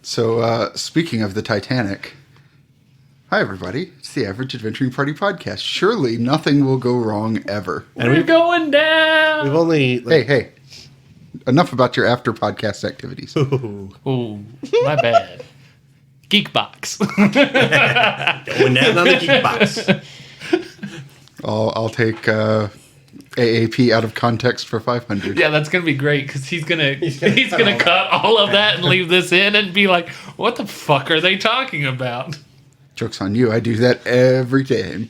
So, speaking of the Titanic, hi everybody, it's the Average Adventuring Party podcast. Surely nothing will go wrong ever. And we're going down! We've only... Hey, enough about your after podcast activities. Ooh, my bad. Geekbox. Going down on the geek box. I'll take AAP out of context for 500. Yeah, that's gonna be great because he's gonna cut all of that and leave this in and be like, "What the fuck are they talking about?" Joke's on you, I do that every time.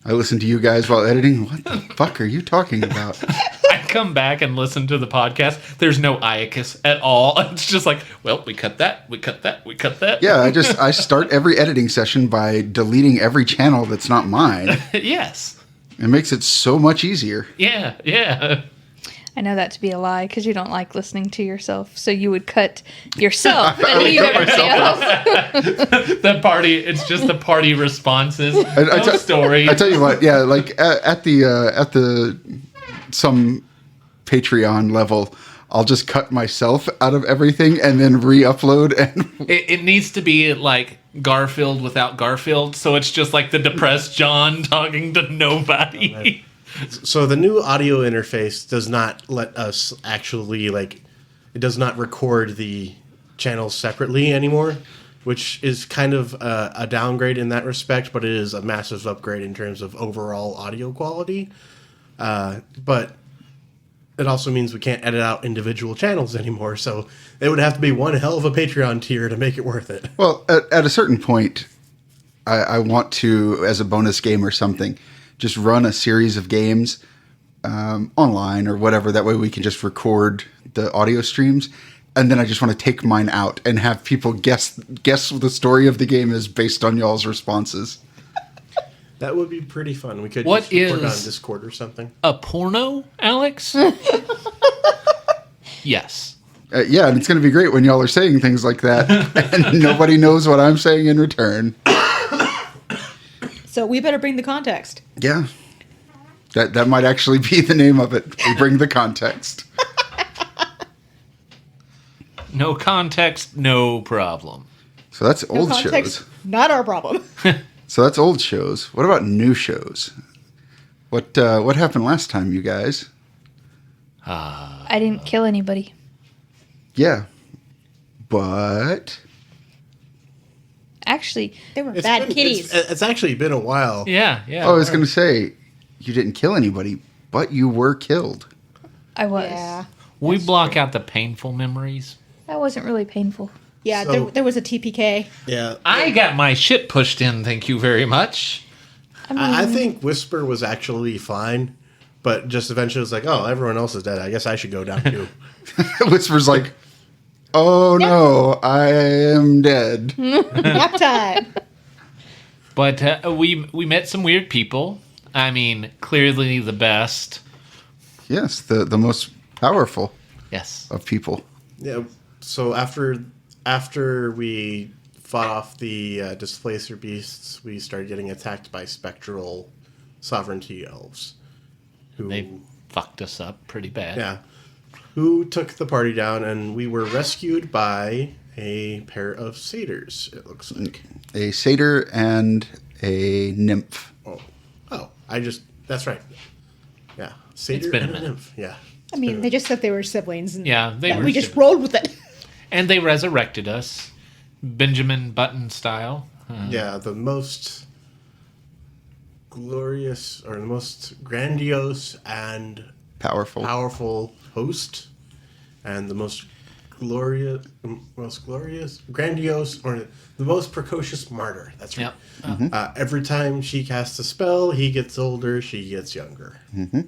I listen to you guys while editing. What the fuck are you talking about? I come back and listen to the podcast. There's no Iacus at all. It's just like, well, we cut that, we cut that, we cut that. Yeah, I start every editing session by deleting every channel that's not mine. Yes. It makes it so much easier. Yeah. I know that to be a lie because you don't like listening to yourself. So you would cut yourself and leave everybody else. The party, it's just the party responses. No story. I tell you what, yeah, like at the some Patreon level, I'll just cut myself out of everything and then re-upload. And it needs to be like Garfield without Garfield. So it's just like the depressed John talking to nobody. So the new audio interface does not let us actually, it does not record the channels separately anymore, which is kind of a downgrade in that respect, but it is a massive upgrade in terms of overall audio quality. But it also means we can't edit out individual channels anymore, so it would have to be one hell of a Patreon tier to make it worth it. well, at a certain point, I want to, as a bonus game or something, just run a series of games online or whatever. That way we can just record the audio streams. And then I just want to take mine out and have people guess what the story of the game is based on y'all's responses. That would be pretty fun. We could What just record is- on Discord or something. A porno, Alex? Yes. Yeah, and it's going to be great when y'all are saying things like that and nobody knows what I'm saying in return. So we better bring the context. Yeah. That might actually be the name of it. We bring the context. No context, no problem. So that's No old context, shows. not our problem. So that's old shows. What about new shows? What happened last time, you guys? I didn't kill anybody. Yeah. But Actually, They were bad kitties. It's actually been a while. Yeah. I was going to say, you didn't kill anybody, but you were killed. I was. Yeah. We block out the painful memories. That wasn't really painful. Yeah, So- there was a TPK. Yeah. I got my shit pushed in, thank you very much. I think Whisper was actually fine, but just eventually was like, oh, everyone else is dead. I guess I should go down too. Whisper's like, oh no, I am dead. Nap time. But we met some weird people. I mean, clearly the best. Yes, the most powerful Yes. of people. Yeah. So after we fought off the displacer beasts, we started getting attacked by spectral sovereignty elves. Who, They fucked us up pretty bad. yeah, who took the party down, and we were rescued by a pair of satyrs. It looks like. A satyr and a nymph. That's right. Yeah, satyr been a and a minute. nymph. Yeah. I mean, they just said they were siblings. And Yeah, they were we just siblings. rolled with it. And they resurrected us. Benjamin Button style. Yeah, the most glorious or the most grandiose and Powerful. host, and the most grandiose, or the most precocious martyr. That's right. Yep. Every time she casts a spell, he gets older, she gets younger. Mm-hmm.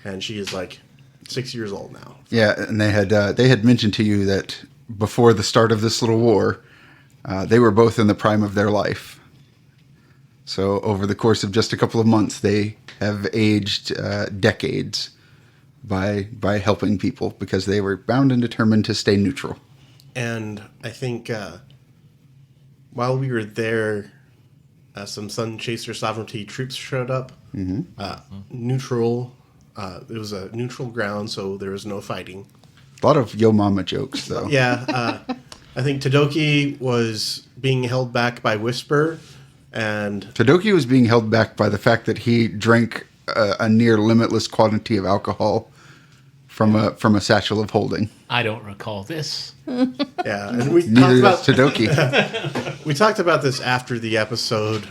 And she is like 6 years old now. Yeah, and they had mentioned to you that before the start of this little war, they were both in the prime of their life. So over the course of just a couple of months, they have aged decades by helping people because they were bound and determined to stay neutral. And I think while we were there, some Sun Chaser Sovereignty troops showed up. Neutral. It was a neutral ground, so there was no fighting. A lot of Yo Mama jokes, though. Yeah. I think Todoki was being held back by Whisper, and Todoki was being held back by the fact that he drank a near limitless quantity of alcohol from a satchel of holding. I don't recall this. yeah, and we Neither talked does about Todoki. we talked about this after the episode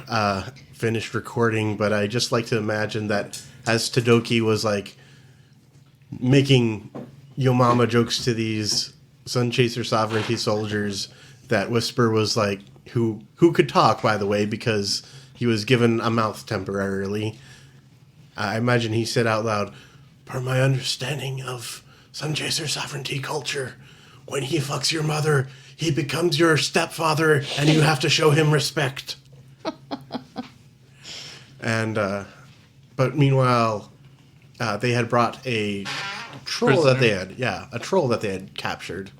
finished recording, but I just like to imagine that as Todoki was like making yo mama jokes to these Sun Chaser sovereignty soldiers, that Whisper was like, who could talk, by the way, because he was given a mouth temporarily. I imagine he said out loud, "Per my understanding of Sun Chaser sovereignty culture, when he fucks your mother, he becomes your stepfather, and you have to show him respect." And but meanwhile, they had brought a troll that they had captured,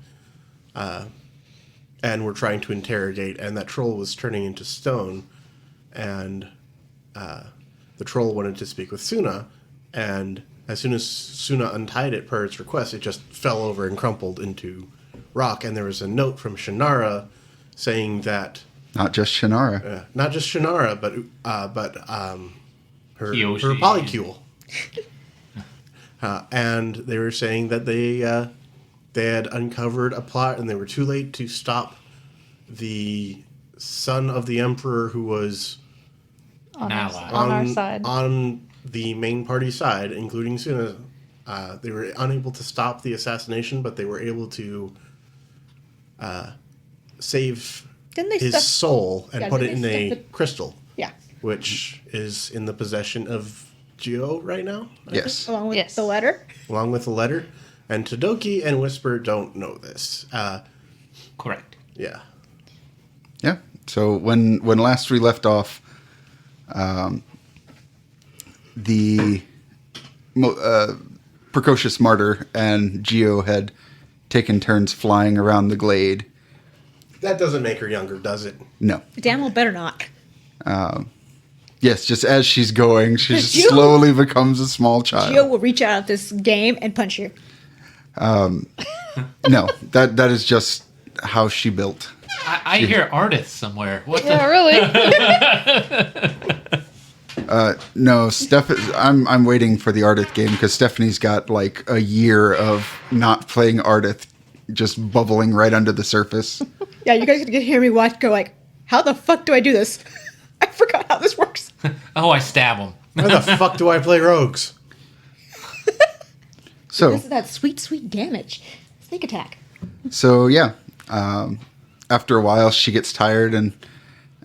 and were trying to interrogate, and that troll was turning into stone, and the troll wanted to speak with Suna, and as soon as Suna untied it per its request, it just fell over and crumpled into rock, and there was a note from Shannara saying that Not just Shannara. not just Shannara, but her Kiyoshi. polycule. And they were saying that they had uncovered a plot, and they were too late to stop the son of the emperor, who was On Ally. our side. on the main party side, including Suna. They were unable to stop the assassination, but they were able to save Didn't they his stuff? soul and Yeah, put it didn't in they a stuff it- crystal, Yeah, which is in the possession of Geo right now, Yes. along with Yes. the letter. along with the letter. And Todoki and Whisper don't know this. Correct. Yeah. Yeah. So when last we left off, the precocious martyr and Geo had taken turns flying around the glade. That doesn't make her younger, does it? No. Damn well better not. Yes, just as she's going, she just Geo- slowly becomes a small child. Gio will reach out of this game and punch you. No, that is just how she built. I hear artists somewhere. What Yeah, the? really. No, I'm waiting for the Ardith game because Stephanie's got like a year of not playing Ardith, just bubbling right under the surface. Yeah, you guys can hear me go like, how the fuck do I do this? I forgot how this works. Oh, I stab them. Why the fuck do I play rogues? So This is that sweet, sweet damage. Sneak attack. So yeah, after a while, she gets tired and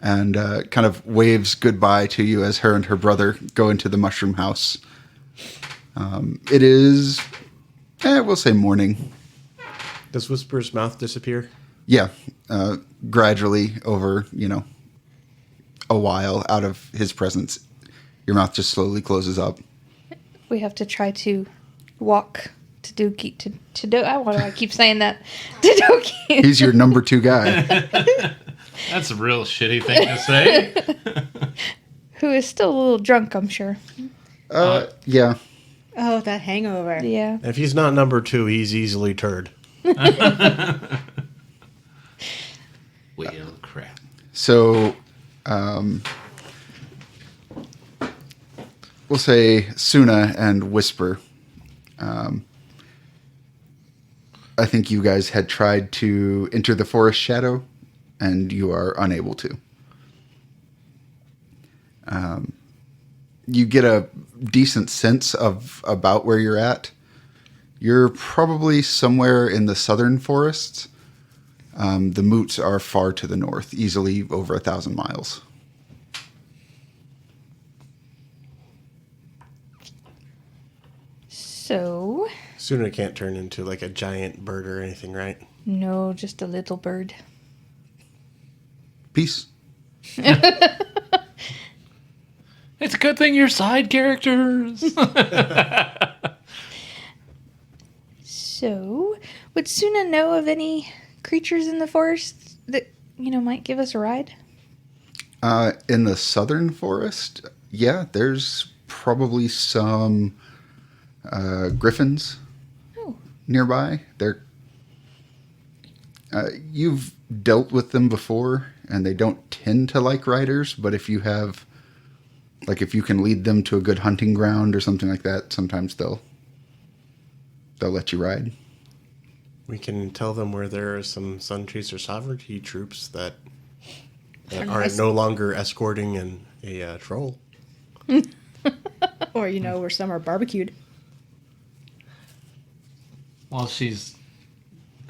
kind of waves goodbye to you as her and her brother go into the mushroom house. It is, we'll say morning. Does Whisper's mouth disappear? Yeah, gradually over a while out of his presence, your mouth just slowly closes up. We have to try to walk Todoki to do. Why do I keep saying that? Todoki. He's your number 2 guy. That's a real shitty thing to say. Who is still a little drunk, I'm sure. Yeah. Oh, that hangover. Yeah. If he's not number 2, he's easily turd. Well, crap. So, we'll say Suna and Whisper. I think you guys had tried to enter the forest shadow, and you are unable to. You get a decent sense of about where you're at. You're probably somewhere in the southern forests. The moots are far to the north, easily over 1,000 miles. So, Suna can't turn into like a giant bird or anything, right? no, just a little bird. Peace. It's a good thing you're side characters. So, would Suna know of any creatures in the forest that, might give us a ride? In the southern forest, yeah, there's probably some griffins Oh. nearby. They're You've dealt with them before, and they don't tend to like riders, but if you have, like, if you can lead them to a good hunting ground or something like that, sometimes they'll let you ride. We can tell them where there are some Sun Chaser Sovereignty troops that are nice. no longer escorting a troll. Or, where some are barbecued. While she's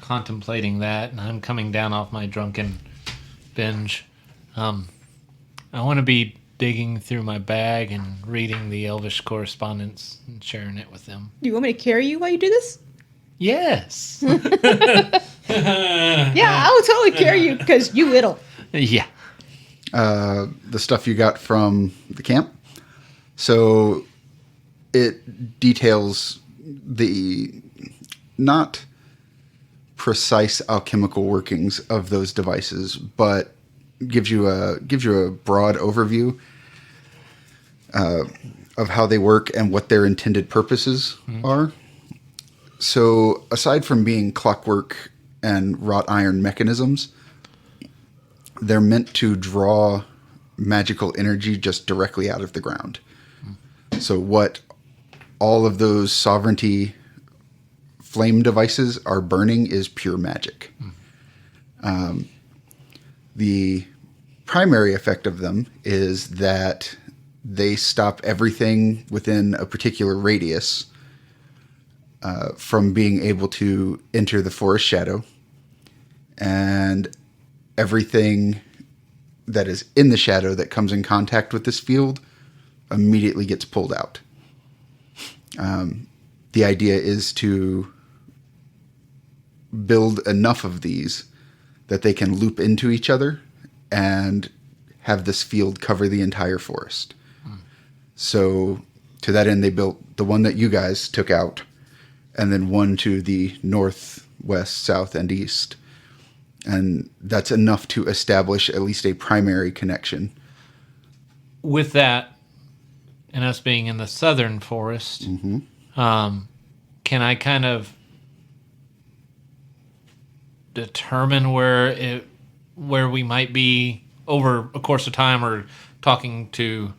contemplating that, and I'm coming down off my drunken binge, I want to be digging through my bag and reading the Elvish correspondence and sharing it with them. Do you want me to carry you while you do this? Yes. Yeah, I will totally carry you because you little. Yeah. The stuff you got from the camp. So it details the not precise alchemical workings of those devices, but gives you a broad overview of how they work and what their intended purposes are. So aside from being clockwork and wrought iron mechanisms, they're meant to draw magical energy just directly out of the ground. So what all of those sovereignty flame devices are burning is pure magic. The primary effect of them is that they stop everything within a particular radius from being able to enter the forest shadow, and everything that is in the shadow that comes in contact with this field immediately gets pulled out. The idea is to build enough of these that they can loop into each other and have this field cover the entire forest. So to that end, they built the one that you guys took out, and then one to the north, west, south, and east. And that's enough to establish at least a primary connection. With that, and us being in the southern forest, can I kind of determine where we might be over a course of time, or talking to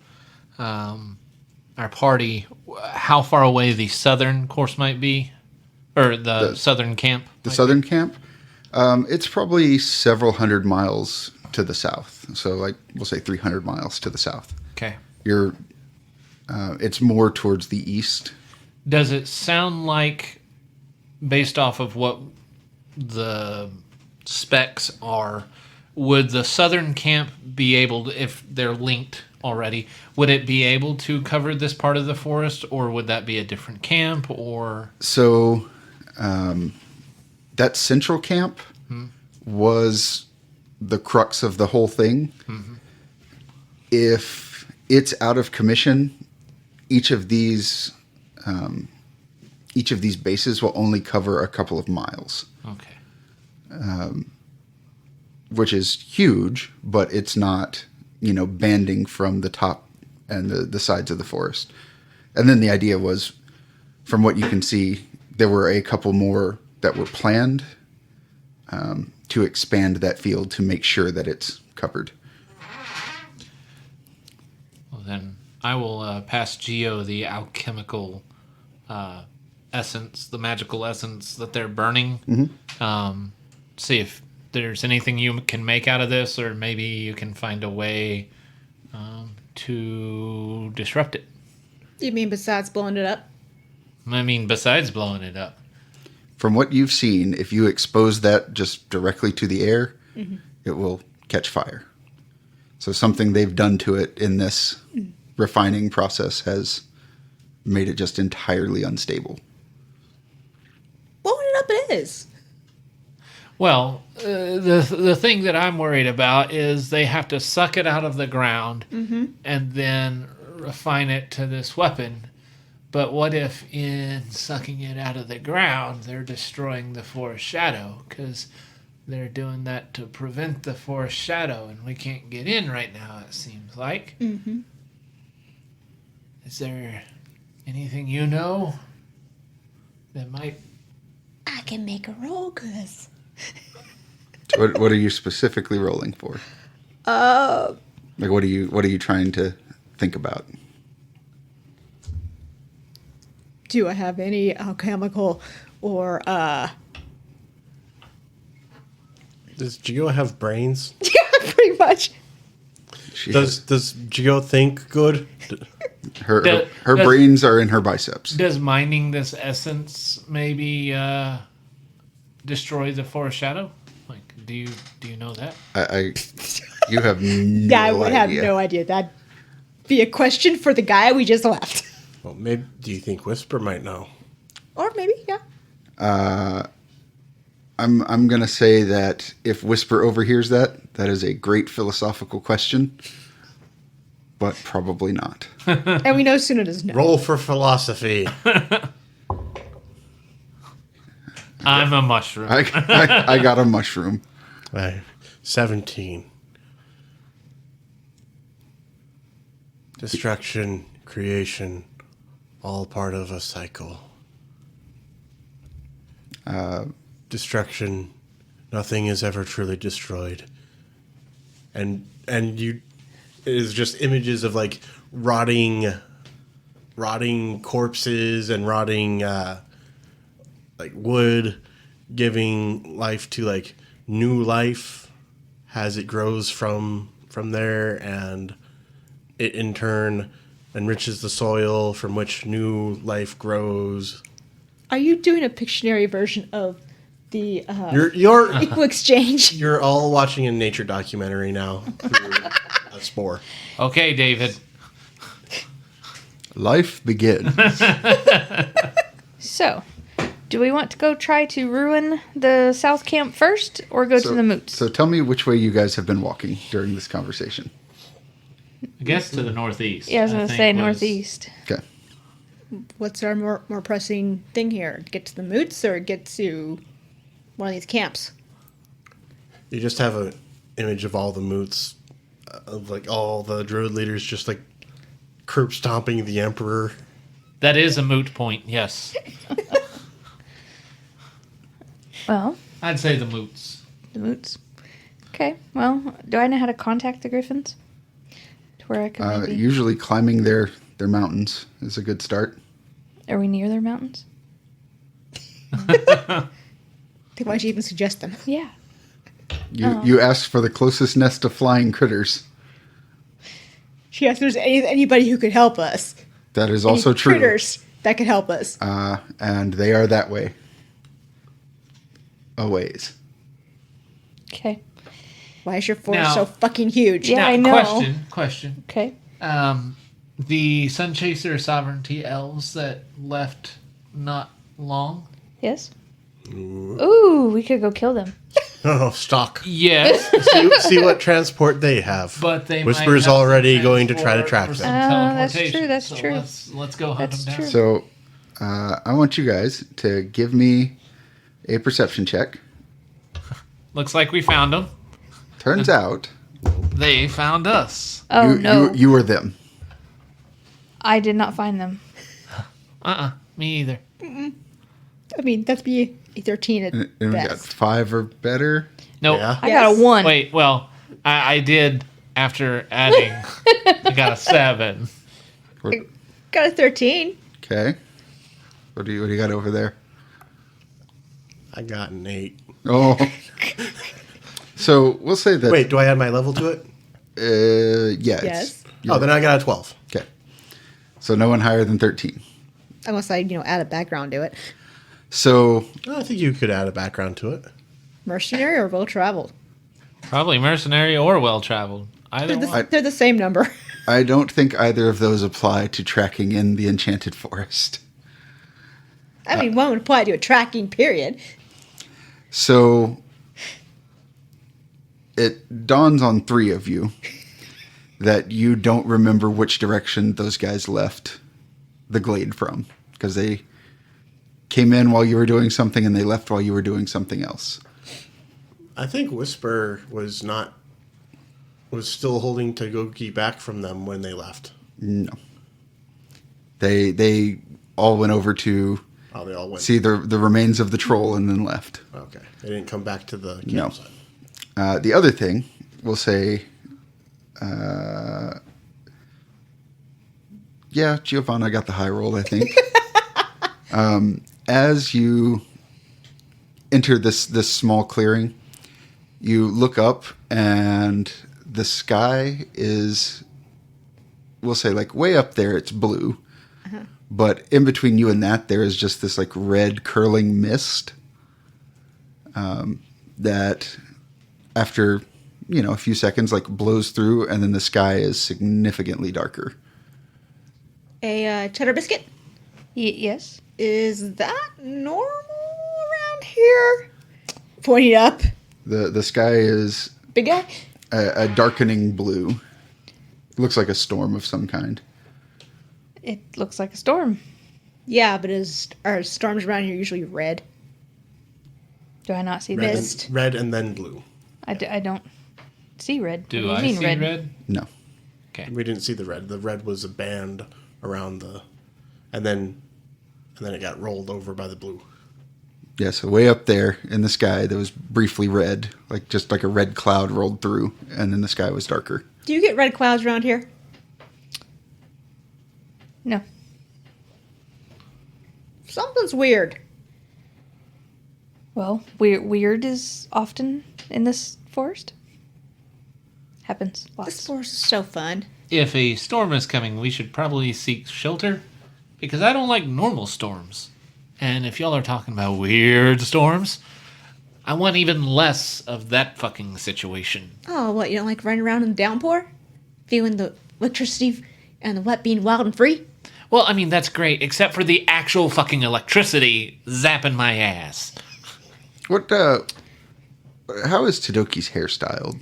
our party, how far away the southern course might be, or the southern camp? The southern camp, it's probably several hundred miles to the south. So, like, we'll say 300 miles to the south. Okay. It's more towards the east. Does it sound like, based off of what the specs are, would the southern camp be able to, if they're linked already, would it be able to cover this part of the forest, or would that be a different camp? Or so that central camp was the crux of the whole thing. If it's out of commission, each of these bases will only cover a couple of miles. okay. Which is huge, but it's not, banding from the top and the sides of the forest. And then the idea was, from what you can see, there were a couple more that were planned to expand that field to make sure that it's covered. Well, then I will pass Geo the alchemical essence, the magical essence that they're burning. See if there's anything you can make out of this, or maybe you can find a way to disrupt it. You mean besides blowing it up? I mean, besides blowing it up. From what you've seen, if you expose that just directly to the air, it will catch fire. So something they've done to it in this refining process has made it just entirely unstable. Blowing it up it is. Well, the thing that I'm worried about is they have to suck it out of the ground and then refine it to this weapon. But what if in sucking it out of the ground, they're destroying the forest shadow? Because they're doing that to prevent the forest shadow, and we can't get in right now, it seems like. Is there anything you know that might... I can make a roll, cuz. What are you specifically rolling for? Like what are you trying to think about? Do I have any alchemical or Does Gio have brains? yeah, pretty much. Does Gio think good? Her Does- brains are in her biceps. Does mining this essence maybe destroy the forest shadow? Like, do you know that? You have no Yeah, I would have idea. no idea. That'd be a question for the guy we just left. Well, maybe. Do you think Whisper might know? Or maybe, yeah. I'm gonna say that if Whisper overhears that is a great philosophical question, but probably not. And we know Suna doesn't know. Roll for philosophy. I'm a mushroom. I got a mushroom. Right. 17. Destruction, creation, all part of a cycle. Destruction, nothing is ever truly destroyed. And you, it is just images of like rotting corpses and rotting like wood, giving life to like new life as it grows from there, and it in turn enriches the soil from which new life grows. Are you doing a Pictionary version of the You're equal exchange? you're all watching a nature documentary now through a spore. Okay, David. Life begins. So, do we want to go try to ruin the South Camp first, or go to the moots? So tell me which way you guys have been walking during this conversation. I guess to the northeast. Yeah, I was going to think say was- northeast. Okay. What's our more pressing thing here? Get to the moots or get to one of these camps? You just have an image of all the moots, of like all the druid leaders just like curb stomping the emperor. That is a moot point. Yes, Well, I'd say the moots. the moots. Okay, well, do I know how to contact the griffins? To where I can maybe... Usually climbing their mountains is a good start. Are we near their mountains? Why'd you even suggest them? Yeah. You asked for the closest nest of flying critters. She asked if there's anybody who could help us. That is also Any true. Critters that could help us. And they are that way. A ways. Okay. Why is your forest Now- so fucking huge? Yeah, Now, I know. Question. Okay. The Sunchaser Sovereignty elves that left not long. Yes? Ooh, we could go kill them. Oh, stock. Yes, See what transport they have. but they Whisper's might have already some going to try to transport track or them. some That's teleportation. true, that's So true. Let's go hunt That's them down. true. So I want you guys to give me a perception check. Looks like we found them. Turns out They found us. Oh, no. you were them. I did not find them. Me either. I mean, that'd be a 13 at And we got best. 5 or better. Nope. Yeah. I got a Yes. 1. Wait. Well, I did after adding. I got a 7. Got a 13. Okay. What do you got over there? I got an 8. Oh. So we'll say that. Wait, do I add my level to it? Yeah. Yes. Oh, then I got a 12. Okay. So no one higher than 13. Unless I, add a background to it. So I think you could add a background to it. Mercenary or well traveled? Probably mercenary or well traveled. Either one. They're the same number. I don't think either of those apply to tracking in the Enchanted Forest. I mean, one would apply to a tracking period. So it dawns on 3 of you that you don't remember which direction those guys left the glade from, because they came in while you were doing something and they left while you were doing something else. I think Whisper was still holding Todoki back from them when they left. No. They all went over to Oh, they all went. see the remains of the troll and then left. Okay. They didn't come back to the No. campsite. The other thing, we'll say, yeah, Giovanna got the high roll, I think. As you enter this small clearing, you look up and the sky is, we'll say, like way up there, it's blue. But in between you and that, there is just this like red curling mist that after, a few seconds, like blows through, and then the sky is significantly darker. A cheddar biscuit? Yes. Is that normal around here? Pointing up. The sky is Big guy? a darkening blue. It looks like a storm of some kind. It looks like a storm. Yeah, but are storms around here usually red? Do I not see Red, this? red and then blue. I don't see red. Do What I do you mean see red? No. Okay. We didn't see the red. The red was a band around and then it got rolled over by the blue. Yeah, so way up there in the sky, there was briefly red, just like a red cloud rolled through, and then the sky was darker. Do you get red clouds around here? No. Something's weird. Well, weird is often in this forest. Happens This lots. forest is so fun. If a storm is coming, we should probably seek shelter, because I don't like normal storms. And if y'all are talking about weird storms, I want even less of that fucking situation. Oh, what, you don't like running around in the downpour? Feeling the electricity and the wet being wild and free? Well, I mean, that's great, except for the actual fucking electricity zapping my ass. What, how is Todoki's hair styled?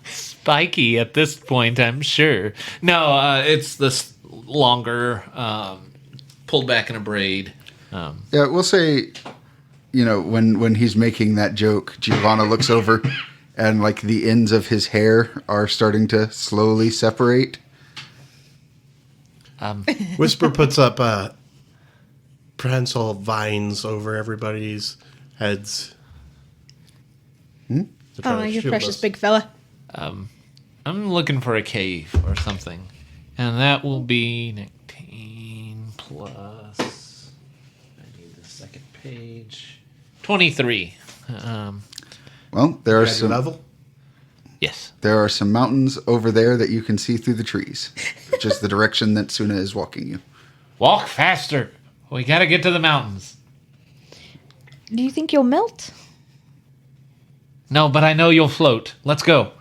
Spiky at this point, I'm sure. No, it's this longer, pulled back in a braid. Yeah, we'll say, when he's making that joke, Giovanna looks over and like the ends of his hair are starting to slowly separate. Whisper puts up prehensile vines over everybody's heads. To try Oh, to you shield precious us. big fella. I'm looking for a cave or something. And that will be 19 plus... I need the second page. 23. Well, there are At your some level? Yes. there are some mountains over there that you can see through the trees, which is the direction that Suna is walking you. Walk faster. We gotta get to the mountains. Do you think you'll melt? No, but I know you'll float. Let's go.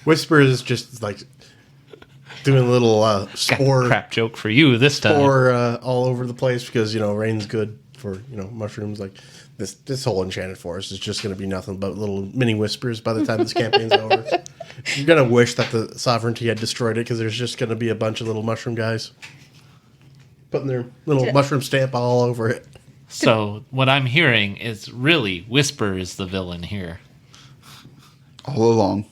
Whisper is just like doing a little Got a spore crap joke for you this time. all over the place because rain's good for mushrooms. Like this whole enchanted forest is just going to be nothing but little mini whispers by the time this campaign's over. You're gonna wish that the sovereignty had destroyed it because there's just going to be a bunch of little mushroom guys putting their little mushroom stamp all over it. So what I'm hearing is really Whisper is the villain here. All along.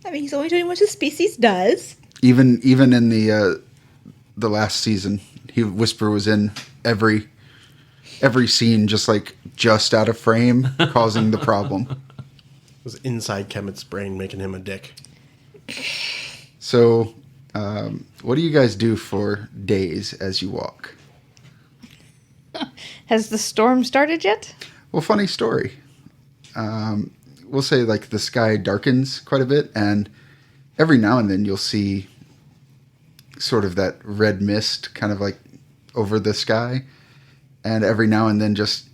I mean, he's only doing what his species does. Even in the last season, Whisper was in every scene, just out of frame, causing the problem. It was inside Kemet's brain making him a dick. So, what do you guys do for days as you walk? Has the storm started yet? Well, funny story. We'll say the sky darkens quite a bit, and every now and then you'll see sort of that red mist kind of over the sky, and every now and then just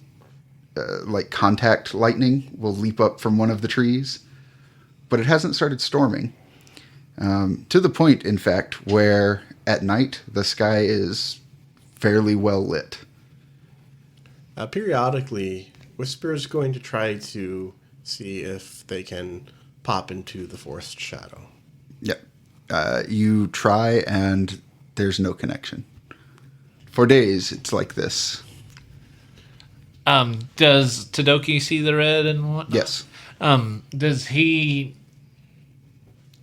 contact lightning will leap up from one of the trees, but it hasn't started storming. To the point, in fact, where at night the sky is fairly well lit. Periodically, Whisper is going to try to see if they can pop into the forest shadow. Yep. You try, and there's no connection. For days, it's like this. Does Todoki see the red and whatnot? Yes. Does he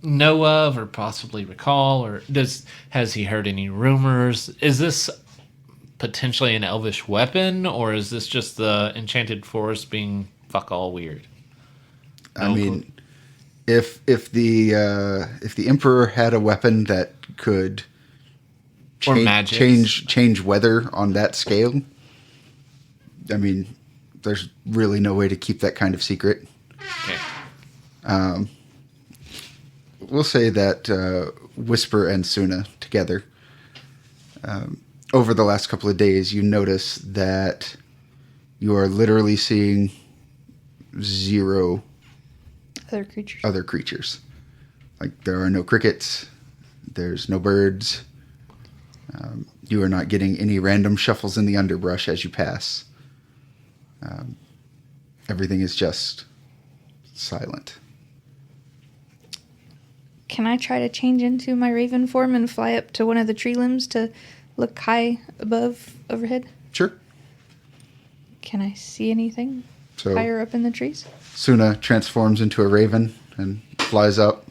know of or possibly recall, or has he heard any rumors? Is this potentially an elvish weapon, or is this just the enchanted forest being fuck all weird? I mean, if the Emperor had a weapon that could Or magics. change weather on that scale, I mean, there's really no way to keep that kind of secret. Okay. We'll say that Whisper and Suna together, over the last couple of days, you notice that you are literally seeing 0 Other creatures. Like, there are no crickets, there's no birds. You are not getting any random shuffles in the underbrush as you pass. Everything is just silent. Can I try to change into my raven form and fly up to one of the tree limbs to look high overhead? Sure. Can I see anything So higher up in the trees? Suna transforms into a raven and flies up.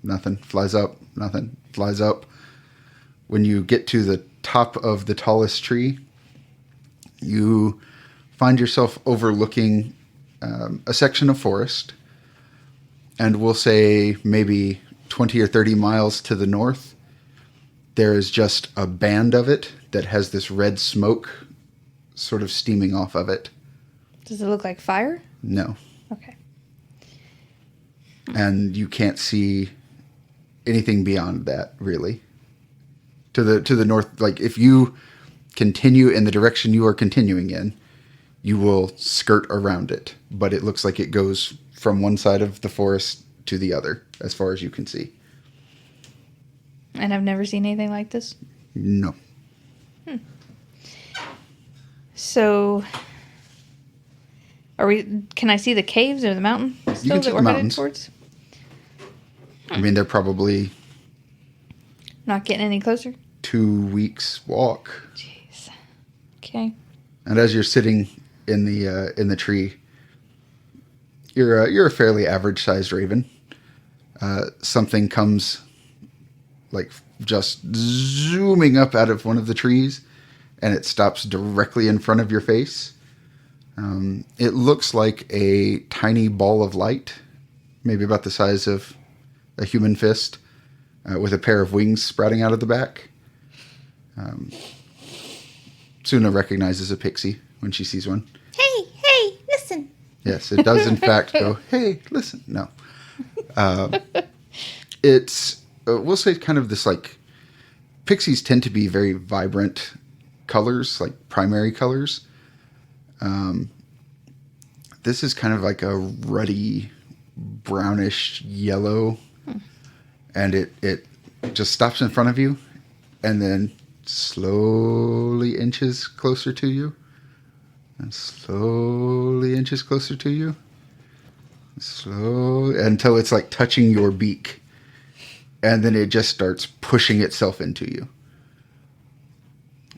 Nothing. Flies up. Nothing. Flies up. When you get to the top of the tallest tree, you find yourself overlooking a section of forest. And we'll say maybe 20 or 30 miles to the north, there is just a band of it that has this red smoke sort of steaming off of it. Does it look like fire? No. Okay. And you can't see anything beyond that, really. To the north, like, if you continue in the direction you are continuing in, you will skirt around it. But it looks like it goes from one side of the forest to the other, as far as you can see. And I've never seen anything like this? No. So, can I see the caves or the mountain still can see that the we're headed mountains. towards? I mean, they're probably Not getting any closer? 2 weeks walk. Jeez. Okay. And as you're sitting in the tree, you're a fairly average sized raven. Something comes, like, just zooming up out of one of the trees, and it stops directly in front of your face. It looks like a tiny ball of light, maybe about the size of a human fist, with a pair of wings sprouting out of the back. Suna recognizes a pixie when she sees one. Hey, listen. Yes, it does in fact go, hey, listen. No. It's, we'll say, kind of this, like, pixies tend to be very vibrant colors, like primary colors. This is kind of like a ruddy, brownish yellow. And it just stops in front of you and then slowly inches closer to you. And slowly inches closer to you. Slowly, until it's like touching your beak. And then it just starts pushing itself into you.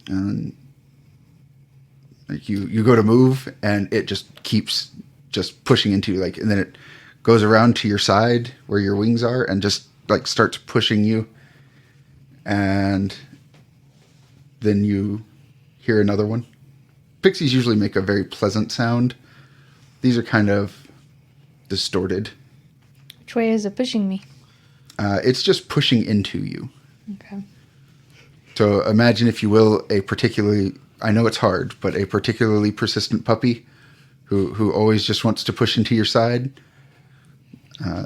And like you go to move and it just keeps just pushing into you. Like, and then it goes around to your side where your wings are and just like starts pushing you. And then you hear another one. Pixies usually make a very pleasant sound. These are kind of distorted. Which way is it pushing me? It's just pushing into you. Okay. So imagine, if you will, a particularly, I know it's hard, but a particularly persistent puppy who always just wants to push into your side.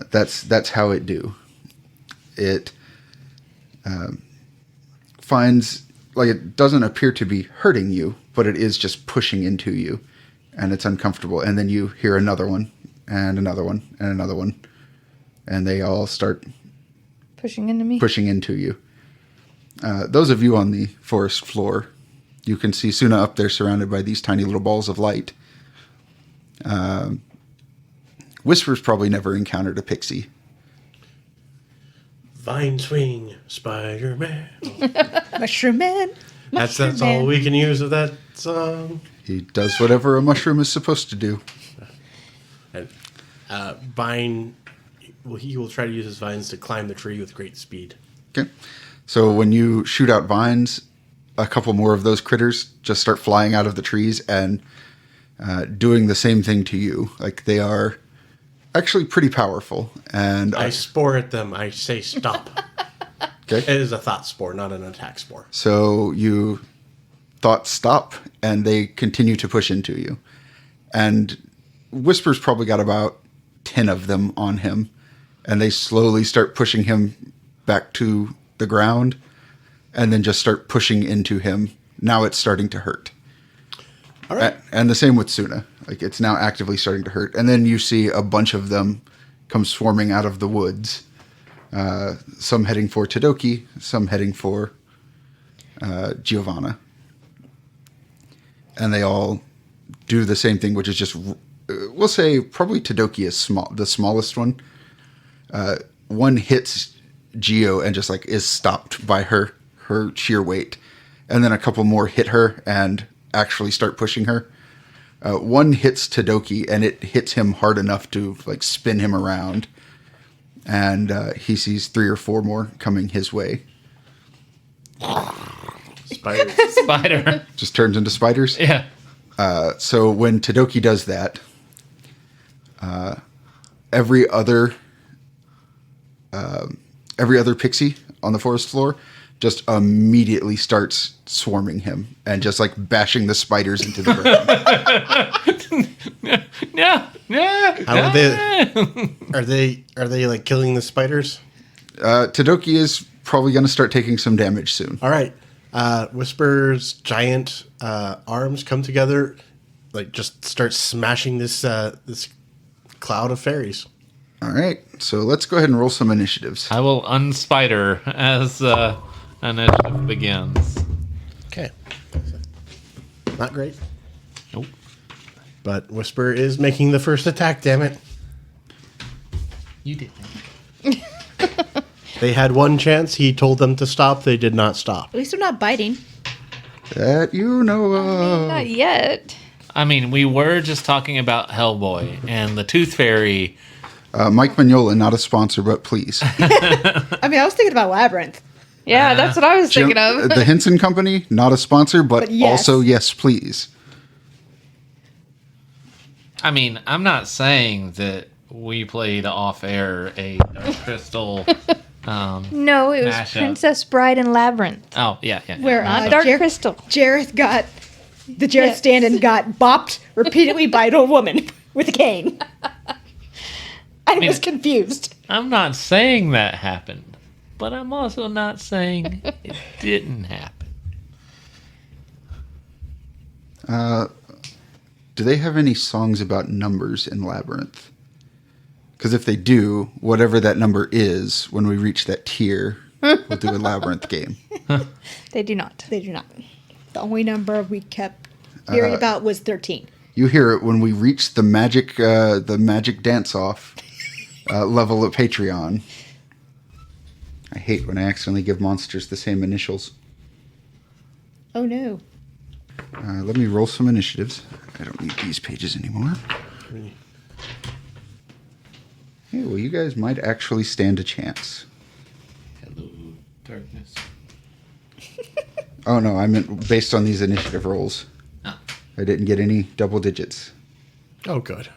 That's how it do. It finds, like, it doesn't appear to be hurting you, but it is just pushing into you, and it's uncomfortable. And then you hear another one, and another one, and another one, and they all start Pushing into me? pushing into you. Those of you on the forest floor, you can see Suna up there surrounded by these tiny little balls of light. Whisper's probably never encountered a pixie. Vine swing, Spider-Man. Mushroom Man. That's Mushroom all Man. we can use of that song. He does whatever a mushroom is supposed to do. And Vine, well, he will try to use his vines to climb the tree with great speed. Okay. So when you shoot out vines, a couple more of those critters just start flying out of the trees and doing the same thing to you. Like, they are actually pretty powerful. And I spore at them. I say stop. okay. It is a thought spore, not an attack spore. So you thought stop, and they continue to push into you. And Whisper's probably got about 10 of them on him, and they slowly start pushing him back to the ground, and then just start pushing into him. Now it's starting to hurt. All right. And the same with Suna. Like, it's now actively starting to hurt. And then you see a bunch of them come swarming out of the woods. Some heading for Todoki, some heading for Giovanna. And they all do the same thing, which is just, we'll say probably Todoki is the smallest one. One hits Gio and just like is stopped by her sheer weight. And then a couple more hit her and actually start pushing her. One hits Todoki and it hits him hard enough to like spin him around. And he sees 3 or 4 more coming his way. Spiders. Spider. Just turns into spiders. Yeah. So when Todoki does that, every other pixie on the forest floor just immediately starts swarming him and just like bashing the spiders into the ground. Yeah. How are they? Are they like killing the spiders? Todoki is probably going to start taking some damage soon. All right. Whisper's giant arms come together, like just start smashing this this cloud of fairies. All right, so let's go ahead and roll some initiatives. I will unspider as initiative begins. Okay. Not great. Nope. But Whisper is making the first attack, damn it. You did. They had one chance. He told them to stop. They did not stop. At least they're not biting. That you know of. Not yet. I mean, we were just talking about Hellboy and the Tooth Fairy. Mike Mignola, not a sponsor, but please. I mean, I was thinking about Labyrinth. Yeah, that's what I was thinking of. The Henson Company, not a sponsor, but yes. also yes, please. I mean, I'm not saying that we played off air a Dark Crystal. No, it was Mashup. Princess Bride and Labyrinth. Oh, yeah. Where Not Dark Crystal. Jareth Yes. stand-in got bopped repeatedly by an old woman with a cane. I was confused. I'm not saying that happened, but I'm also not saying it didn't happen. Do they have any songs about numbers in Labyrinth? Because if they do, whatever that number is, when we reach that tier, we'll do a Labyrinth game. They do not. They do not. The only number we kept hearing about was 13. You hear it when we reach the magic dance-off level of Patreon. I hate when I accidentally give monsters the same initials. Oh, no. Let me roll some initiatives. I don't need these pages anymore. Hey, well, you guys might actually stand a chance. Hello, darkness. Oh, no, I meant based on these initiative rolls. Oh. I didn't get any double digits. Oh, good.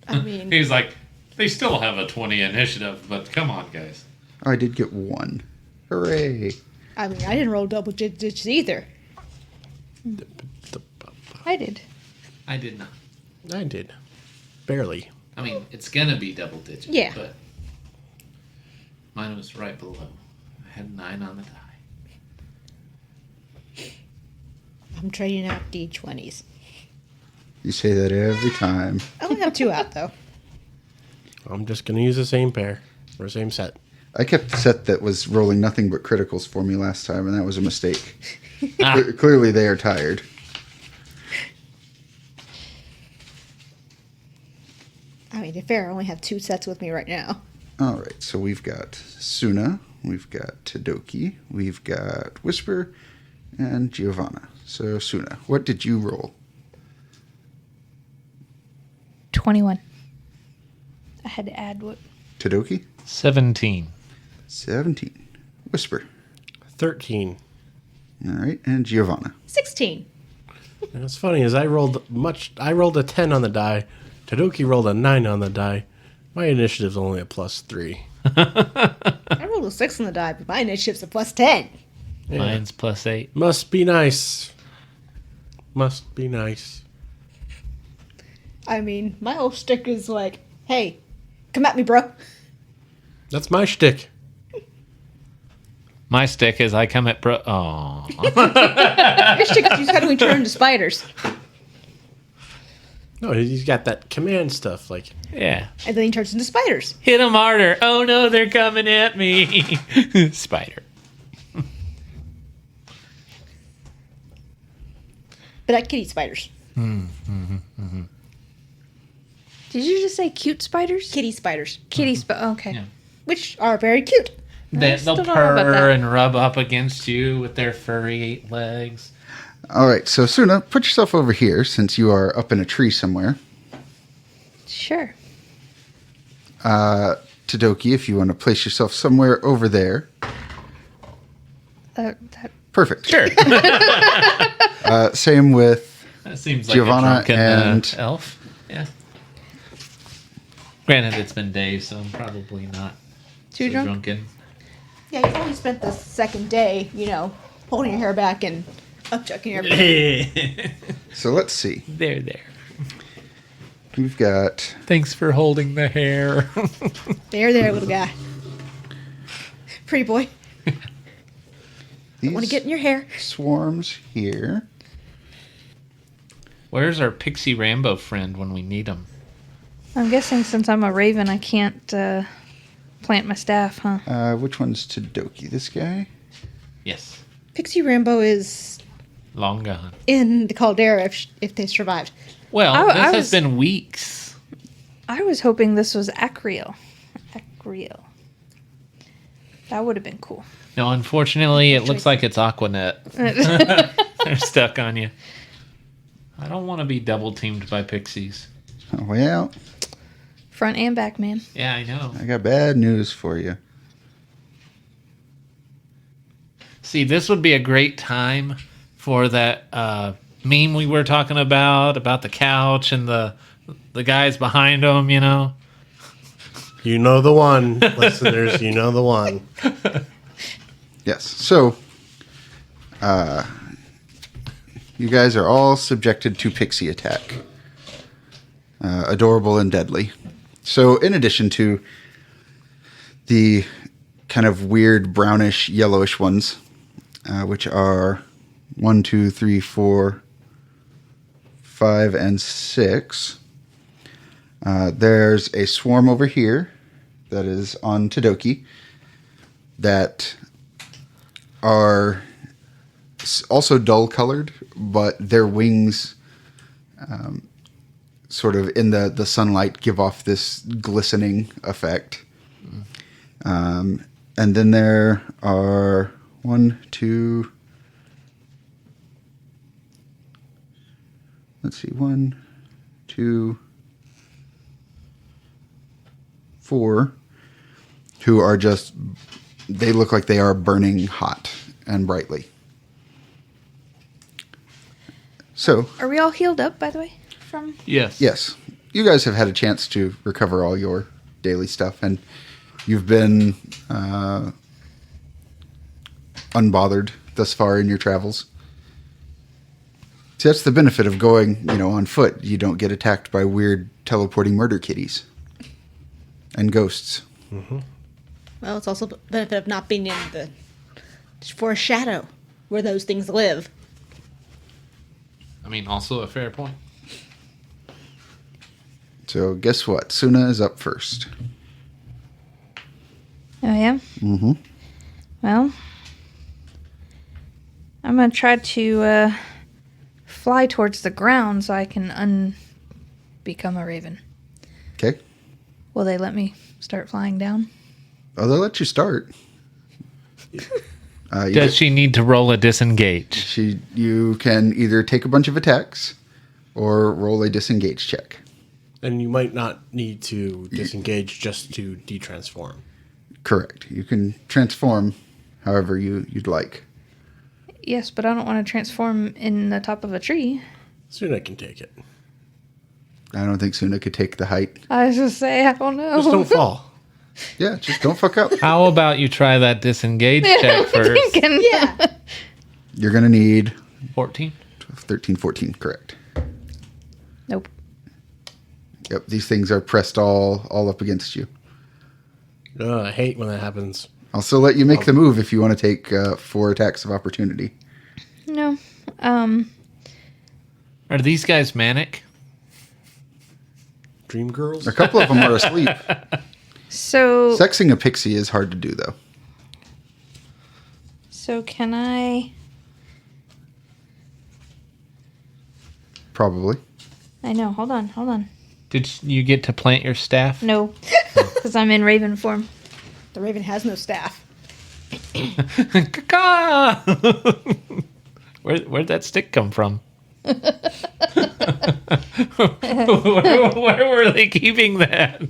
I mean, He's like, they still have a 20 initiative, but come on, guys. Oh, I did get 1. Hooray. I didn't roll double digits either. I did. I did not. I did. Barely. I mean, it's going to be double digits. Yeah. But mine was right below. I had 9 on the die. I'm trading out D20s. You say that every time. I only have 2 out, though. I'm just going to use the same pair or same set. I kept the set that was rolling nothing but criticals for me last time, and that was a mistake. Ah. Clearly, they are tired. I mean, to be fair, I only have 2 sets with me right now. All right, so we've got Suna, we've got Todoki, we've got Whisper, and Giovanna. So, Suna, what did you roll? 21. I had to add what? Todoki? 17. 17. Whisper. 13. All right, and Giovanna. 16. And what's funny is I rolled a 10 on the die. Todoki rolled a 9 on the die. My initiative's only a +3. I rolled a 6 on the die, but my initiative's a +10. Yeah. Mine's +8. Must be nice. Must be nice. I mean, my whole shtick is like, hey, come at me, bro. That's my shtick. My stick is I come at bro. Oh, Your shtick is you just got to turn into spiders. No, he's got that command stuff. Like, yeah. And then he turns into spiders. Hit them harder. Oh no, they're coming at me. Spider. But I can eat spiders. Did you just say cute spiders? Kitty spiders. Kitty okay. Yeah. Which are very cute. They'll still don't know about purr that. and rub up against you with their furry legs. All right, so Suna, put yourself over here since you are up in a tree somewhere. Sure. Todoki, if you want to place yourself somewhere over there. That Perfect. Sure. Same with That seems like Giovanna a drunken and- elf. Yeah. Granted, it's been days, so I'm probably not Too so drunk? drunken. Yeah, you've only spent the second day, holding your hair back and upchucking your hair. So let's see. There. We've got Thanks for holding the hair. There, little guy. Pretty boy. these Want to get in your hair. swarms here. Where's our pixie Rambo friend when we need him? I'm guessing since I'm a raven, I can't plant my staff, huh? Which one's Todoki? This guy? Yes. Pixie Rambo is Long gone. in the caldera if they survived. Well, I this has was- been weeks. I was hoping this was Acreal. That would have been cool. No, unfortunately, it looks like it's Aquanet. They're stuck on you. I don't want to be double teamed by pixies. Oh, well, Front and back, man. Yeah, I know. I got bad news for you. See, this would be a great time for that meme we were talking about the couch and the guys behind them, You know the one, listeners. You know the one. Yes. So, you guys are all subjected to pixie attack. Adorable and deadly. So, in addition to the kind of weird brownish, yellowish ones, which are 1, 2, 3, 4, 5, and 6, there's a swarm over here that is on Todoki that are also dull colored, but their wings sort of in the sunlight give off this glistening effect. And then there are 1, 2, let's see, 1, 2, 4, who are just, they look like they are burning hot and brightly. So, Are we all healed up, by the way? From Yes. yes, you guys have had a chance to recover all your daily stuff, and you've been unbothered thus far in your travels. See, that's the benefit of going, on foot. You don't get attacked by weird teleporting murder kitties and ghosts. Well, it's also the benefit of not being in the forest shadow where those things live. I mean, also a fair point. So guess what? Suna is up first. Oh yeah. Mm-hmm. Well, I'm gonna try to fly towards the ground so I can become a raven. Okay. Will they let me start flying down? Oh, they'll let you start. Does she need to roll a disengage? You can either take a bunch of attacks or roll a disengage check. And you might not need to disengage just to detransform. Correct. You can transform however you'd like. Yes, but I don't want to transform in the top of a tree. Soon I can take it. I don't think Suna could take the height. I was just say, I don't know. Just don't fall. Yeah, just don't fuck up. How about you try that disengage check first? Yeah. You're going to need 14. 13, 14, correct. Nope. Yep, these things are pressed all up against you. I hate when that happens. I'll still let you make the move if you want to take 4 attacks of opportunity. No. Are these guys manic? Dream girls? A couple of them are asleep. So Sexing a pixie is hard to do, though. So can I? Probably. I know. Hold on. Did you get to plant your staff? No, because I'm in Raven form. The raven has no staff. Caw! Where'd that stick come from? where were they keeping that?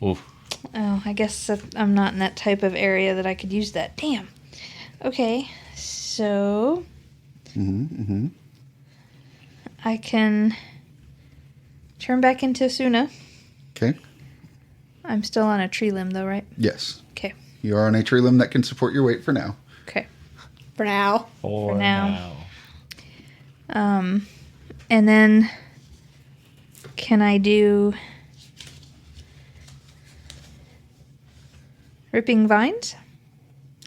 Oof. Oh, I guess I'm not in that type of area that I could use that. Damn. Okay, so I can turn back into Suna. Okay. I'm still on a tree limb, though, right? Yes. Okay. You are on a tree limb that can support your weight for now. Okay. For now. For now. And then can I do ripping vines?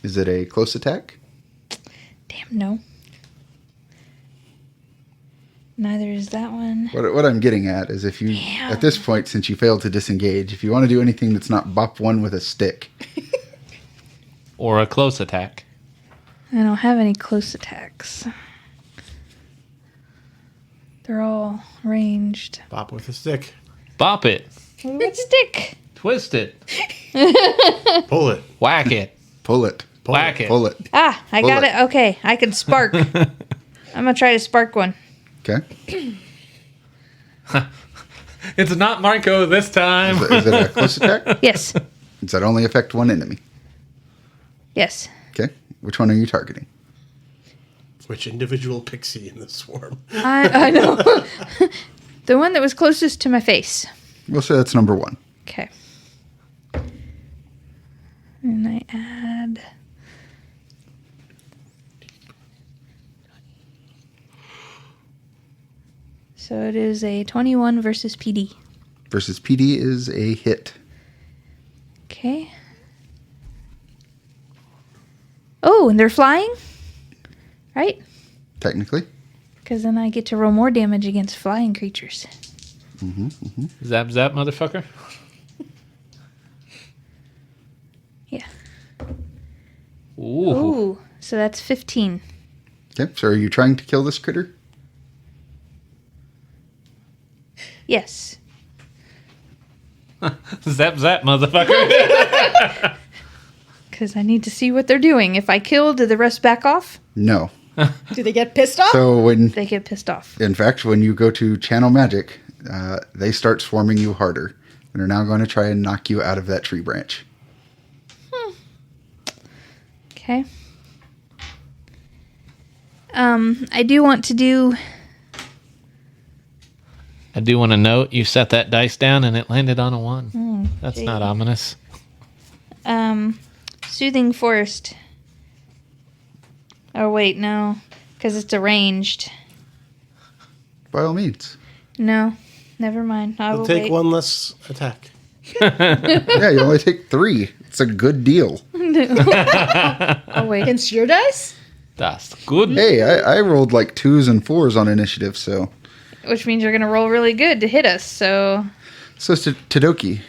Is it a close attack? Damn, no. Neither is that one. What I'm getting at is if you, Damn. at this point, since you failed to disengage, if you want to do anything that's not bop one with a stick, Or a close attack. I don't have any close attacks. They're all ranged. Bop with a stick. Bop it. What stick? Twist it. Pull it. Whack it. pull it. Whack it. Pull it. Ah, I Pull got it. it. Okay, I can spark. I'm gonna try to spark one. Okay. It's not Marco this time. Is it a close attack? Yes. Does that only affect one enemy? Yes. Okay. Which one are you targeting? Which individual pixie in the swarm? I know. The one that was closest to my face. We'll say that's number 1. Okay. And I add. So it is a 21 versus PD. Versus PD is a hit. Okay. Oh, and they're flying? Right? Technically. Because then I get to roll more damage against flying creatures. Zap, zap, motherfucker. Yeah. Ooh. Ooh. So that's 15. Okay. So are you trying to kill this critter? Yes. Zap, zap, motherfucker. Because I need to see what they're doing. If I kill, do the rest back off? No. Do they get pissed off? So when, They get pissed off. in fact, when you go to channel magic, they start swarming you harder and are now going to try and knock you out of that tree branch. Okay. I do want to do. I do want to note you set that dice down and it landed on a 1. That's not ominous. Soothing Forest. Oh, wait, no. Because it's arranged. By all means. No. Never mind. I will We'll take wait. one less attack. Yeah, you only take 3. It's a good deal. I'll wait. Against your dice? That's good. Hey, I rolled like 2s and 4s on initiative, so. Which means you're going to roll really good to hit us, so. So, Todoki,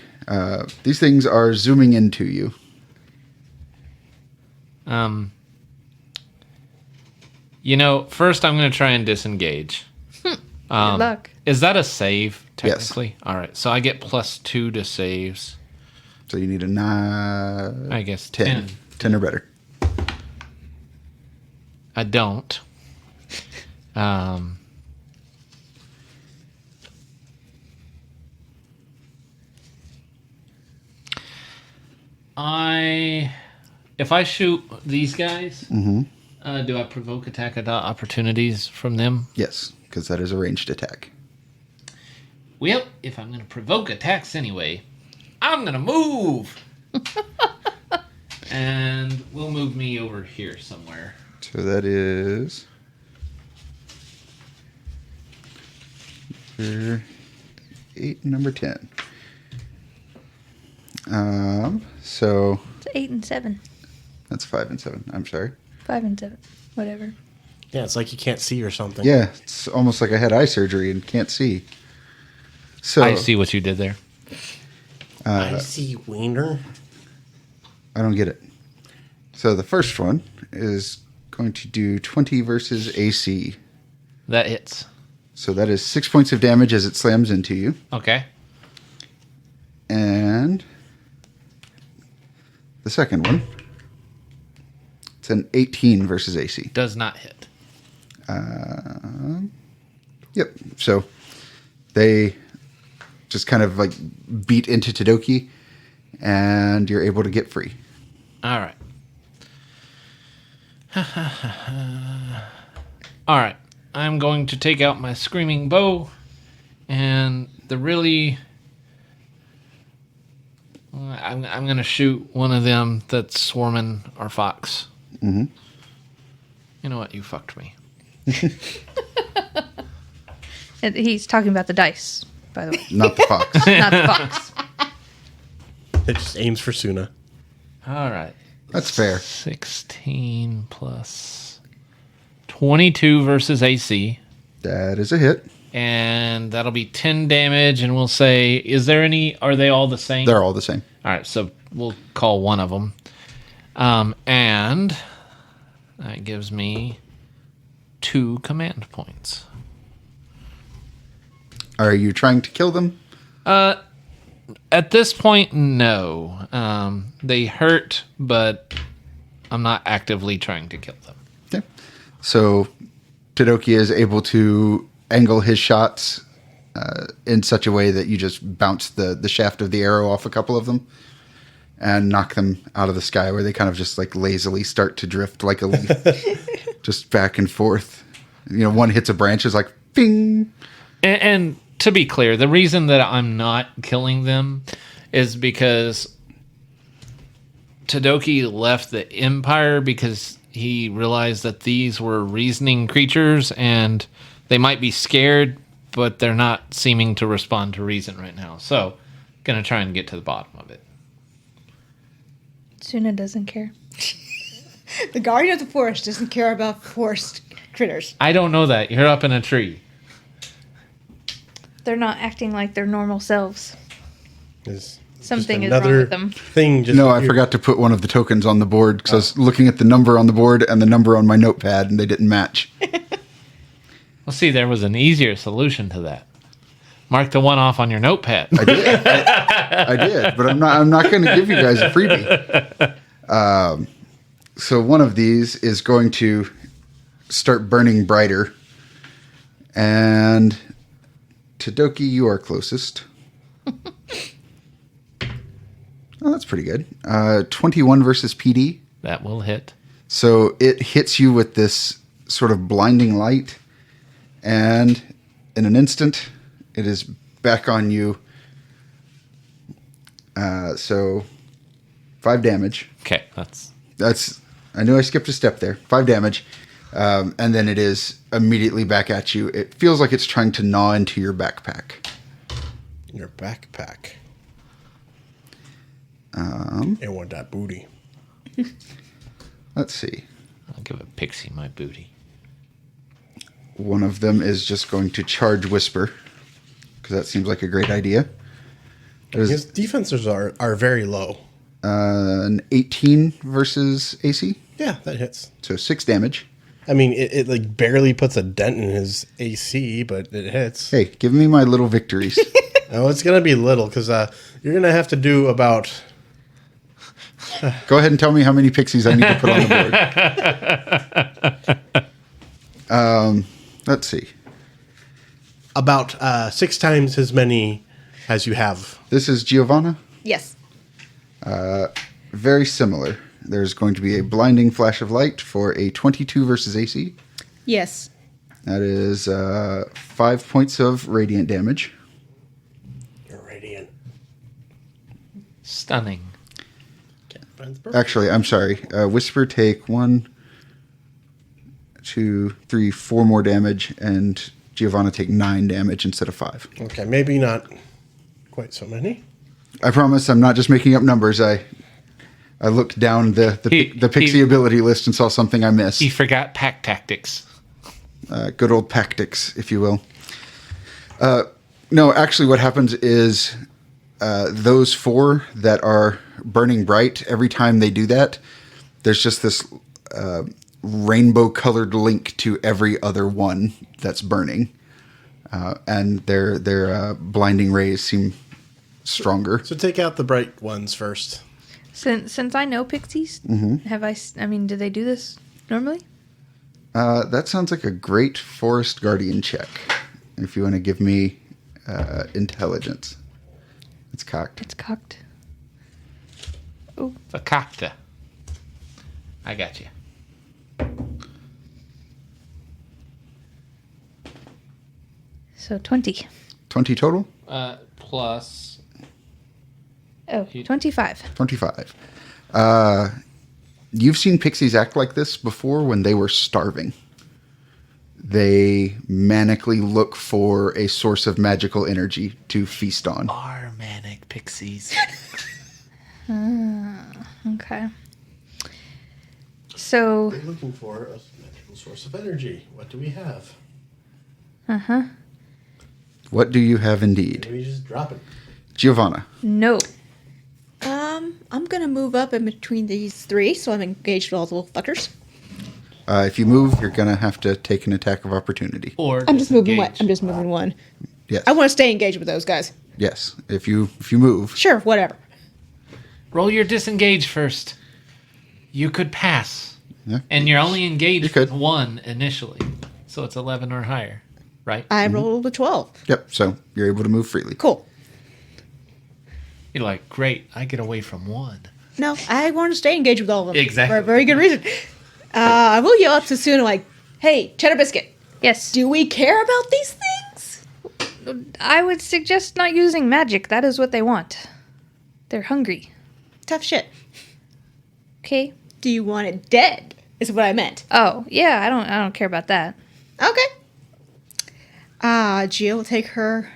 these things are zooming into you. First I'm going to try and disengage. Good luck. Is that a save, Yes. technically? All right, so I get +2 to saves. So you need a 9, I guess 10. 10 or better. I don't. If I shoot these guys, do I provoke attack opportunities from them? Yes, because that is a ranged attack. Well, if I'm going to provoke attacks anyway, I'm going to move. And we'll move me over here somewhere. So that is number 8 and number 10. So It's 8 and 7. that's 5 and 7. I'm sorry. 5 and 7. Whatever. Yeah, it's like you can't see or something. Yeah, it's almost like I had eye surgery and can't see. So I see what you did there. I see wiener. I don't get it. So the first one is going to do 20 versus AC. That hits. So that is 6 points of damage as it slams into you. Okay. And the second one, it's an 18 versus AC. Does not hit. Yep. So they just kind of like beat into Todoki, and you're able to get free. All right. All right. I'm going to take out my screaming bow, and the really... I'm going to shoot one of them that's swarming our fox. Mm-hmm. You know what? You fucked me. And he's talking about the dice, by the way, Not the fox. not the fox. It just aims for Suna. All right. That's fair. 16 plus 22 versus AC. That is a hit. And that'll be 10 damage. And we'll say, are they all the same? They're all the same. All right. So we'll call one of them. And that gives me 2 command points. Are you trying to kill them? At this point, no. They hurt, but I'm not actively trying to kill them. Okay. So Todoki is able to angle his shots in such a way that you just bounce the shaft of the arrow off a couple of them and knock them out of the sky, where they kind of just like lazily start to drift like a leaf, just back and forth. You know, one hits a branch, is like, bing. And to be clear, the reason that I'm not killing them is because Todoki left the Empire because he realized that these were reasoning creatures and they might be scared, but they're not seeming to respond to reason right now. So, gonna try and get to the bottom of it. Suna doesn't care. The guardian of the forest doesn't care about forest critters. I don't know that. You're up in a tree. They're not acting like their normal selves. Is Something just is wrong another with them. Thing just No, I appeared. forgot to put one of the tokens on the board because I was looking at the number on the board and the number on my notepad, and they didn't match. Well, see, there was an easier solution to that. Mark the one off on your notepad. I did. I did, but I'm not going to give you guys a freebie. So one of these is going to start burning brighter, and Todoki, you are closest. Oh, that's pretty good. 21 versus PD. That will hit. So it hits you with this sort of blinding light, and in an instant, it is back on you. So 5 damage. Okay, That's. I knew I skipped a step there. 5 damage. And then it is immediately back at you. It feels like it's trying to gnaw into your backpack. Your backpack. It want that booty. Let's see. I'll give a pixie my booty. One of them is just going to charge Whisper, because that seems like a great idea. His defenses are very low. An 18 versus AC, Yeah, that hits. so 6 damage. I mean, it like barely puts a dent in his AC, but it hits. Hey, give me my little victories. Oh, it's gonna be little because you're gonna have to do about. Go ahead and tell me how many pixies I need to put on the board. Let's see. About 6 times as many as you have. This is Giovanna. Yes. Very similar. There's going to be a blinding flash of light for a 22 versus AC. Yes. That is 5 points of radiant damage. Radiant. Stunning. Can't find the perfect. Actually, I'm sorry. Whisper take 1, 2, 3, 4 more damage, and Giovanna take 9 damage instead of 5. Okay, maybe not quite so many. I promise I'm not just making up numbers. I looked down the pixie ability list and saw something I missed. He forgot pack tactics. Good old tactics, if you will. No, actually, what happens is those 4 that are burning bright, every time they do that, there's just this rainbow-colored link to every other one that's burning. And their blinding rays seem stronger. So take out the bright ones first. Since I know pixies, have I mean, do they do this normally? That sounds like a great forest guardian check. If you want to give me intelligence. It's cocked. It's cocked. Fakakta. I got you. So 20. 20 total? Plus. Oh, 25. 25. You've seen pixies act like this before when they were starving. They manically look for a source of magical energy to feast on. Are manic pixies. Okay. So, They're looking for a magical source of energy. What do we have? What do you have indeed? Maybe just drop it. Giovanna. no. I'm gonna move up in between these 3, so I'm engaged with all the little fuckers. If you move, you're going to have to take an attack of opportunity. Or I'm just moving one. disengage. I'm just moving one. Yes. I want to stay engaged with those guys. Yes. If you move. Sure, whatever. Roll your disengage first. You could pass. Yeah. And you're only You engaged could. with 1 initially. So it's 11 or higher, right? I rolled a 12. Yep. So you're able to move freely. Cool. You're like, great, I get away from 1. No, I want to stay engaged with all of them. Exactly. For a very good reason. I will yell up to Suna like, hey, Cheddar Biscuit, Yes. do we care about these things? I would suggest not using magic. That is what they want. They're hungry. Tough shit. Okay. Do you want it dead? Is what I meant. Oh, yeah, I don't care about that. Okay. Gia will take her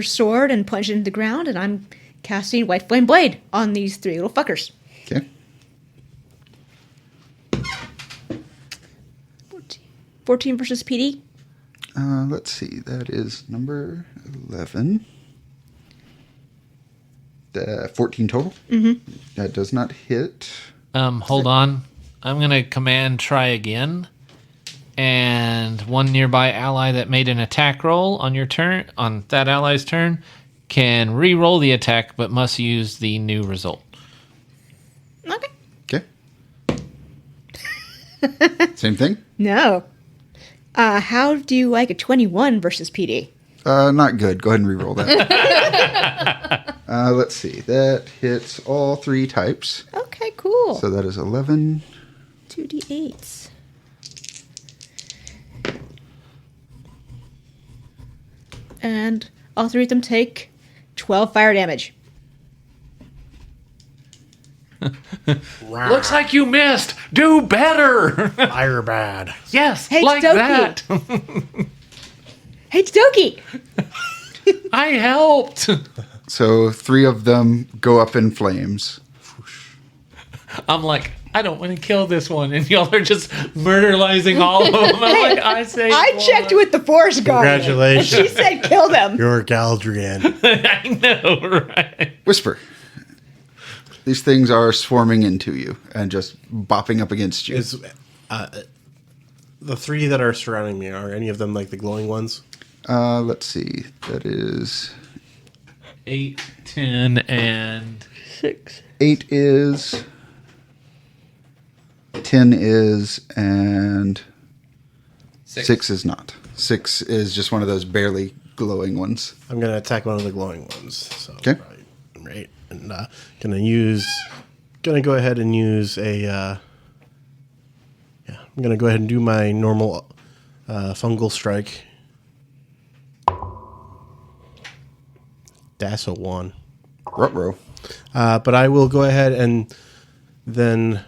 sword and punch it into the ground, and I'm casting White Flame Blade on these 3 little fuckers. Okay. 14 versus PD. Let's see. That is number 11. 14 total. Mm-hmm. That does not hit. Hold on. I'm going to command try again. And one nearby ally that made an attack roll on your turn, on that ally's turn, can re-roll the attack but must use the new result. Okay. Okay. Same thing. No. How do you like a 21 versus PD? Not good. Go ahead and re-roll that. Let's see. That hits all 3 types. Okay, cool. So that is 11. 2d8s. And all 3 of them take 12 fire damage. Looks like you missed. Do better. Fire bad. Yes, Hey, like Todoki. that. Hey, Todoki! I helped. So 3 of them go up in flames. I'm like, I don't want to kill this one, and y'all are just murderizing all of them. I'm like, I say, I checked with the Forest Guardian. Congratulations. And she said kill them. You're Galdrian. I know, right? Whisper. These things are swarming into you and just bopping up against you. Is the 3 that are surrounding me, are any of them like the glowing ones? Let's see. That is 8, 10, and 6. 8 is, 10 is, and 6 is not. 6 is just one of those barely glowing ones. I'm gonna attack one of the glowing ones. So Okay. right, and gonna go ahead and use a. I'm gonna go ahead and do my normal fungal strike. That's a 1. Ruh-roh. But I will go ahead and then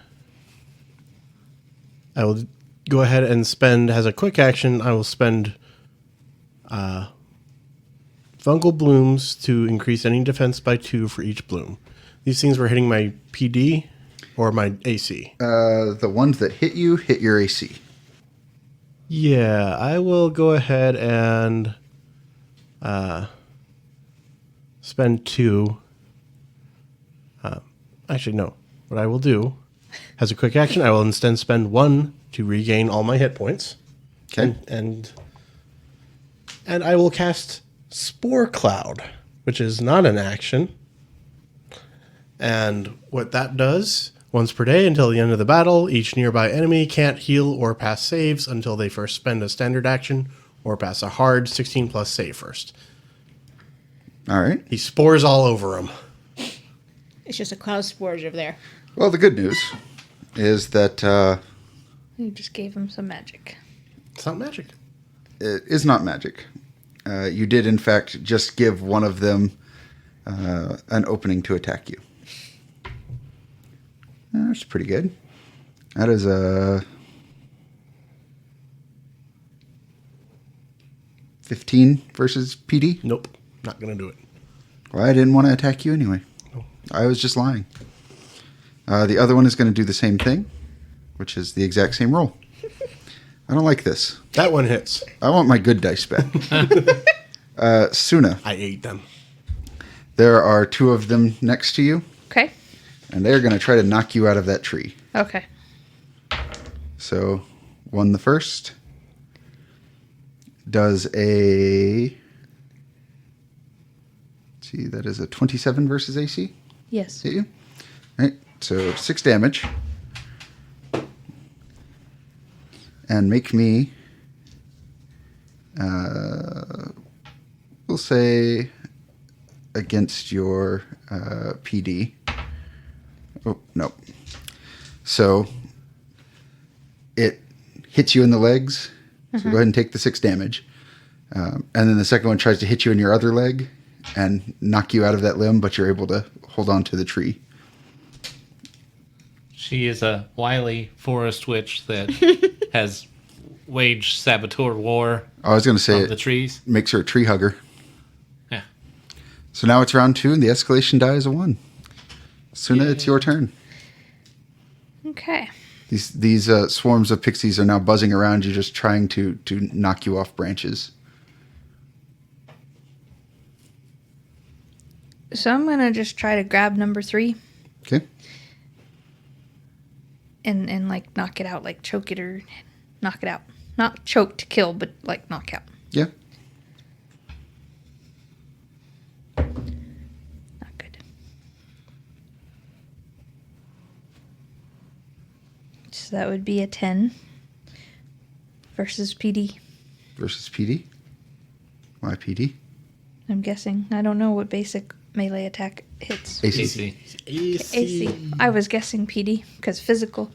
I will go ahead and spend, as a quick action, I will spend fungal blooms to increase any defense by 2 for each bloom. These things were hitting my PD or my AC. The ones that hit your AC. Yeah, I will go ahead and spend 2. Actually, no. What I will do, as a quick action, I will instead spend 1 to regain all my hit points. Okay. And I will cast Spore Cloud, which is not an action. And what that does, once per day until the end of the battle, each nearby enemy can't heal or pass saves until they first spend a standard action or pass a hard 16 plus save first. All right. He spores all over them. It's just a cloud of spores over there. Well, the good news is that You just gave him some magic. It's not magic. it is not magic. You did, in fact, just give one of them an opening to attack you. That's pretty good. That is a 15 versus PD. Nope. Not going to do it. Well, I didn't want to attack you anyway. I was just lying. The other one is going to do the same thing, which is the exact same roll. I don't like this. That one hits. I want my good dice back. Suna, I ate them. there are 2 of them next to you, Okay. and they're going to try to knock you out of that tree. Okay. So, one the first does a... let's see, that is a 27 versus AC. Yes. Hit you. All right, so 6 damage. And make me, we'll say, against your PD. Oh, no. So it hits you in the legs. So go ahead and take the 6 damage. And then the second one tries to hit you in your other leg and knock you out of that limb, but you're able to hold on to the tree. She is a wily forest witch that has waged saboteur war I was going to say on the trees. makes her a tree hugger. Yeah. So now it's round 2, and the escalation die is a 1. Suna, it's your turn. Okay. These swarms of pixies are now buzzing around you, just trying to knock you off branches. So I'm gonna just try to grab number 3 Okay. and like knock it out, like choke it or knock it out. Not choke to kill, but like knock out. Yeah. Not good. So that would be a 10 versus PD. Versus PD. Why PD? I'm guessing. I don't know what basic melee attack hits. AC. AC. I was guessing PD because physical.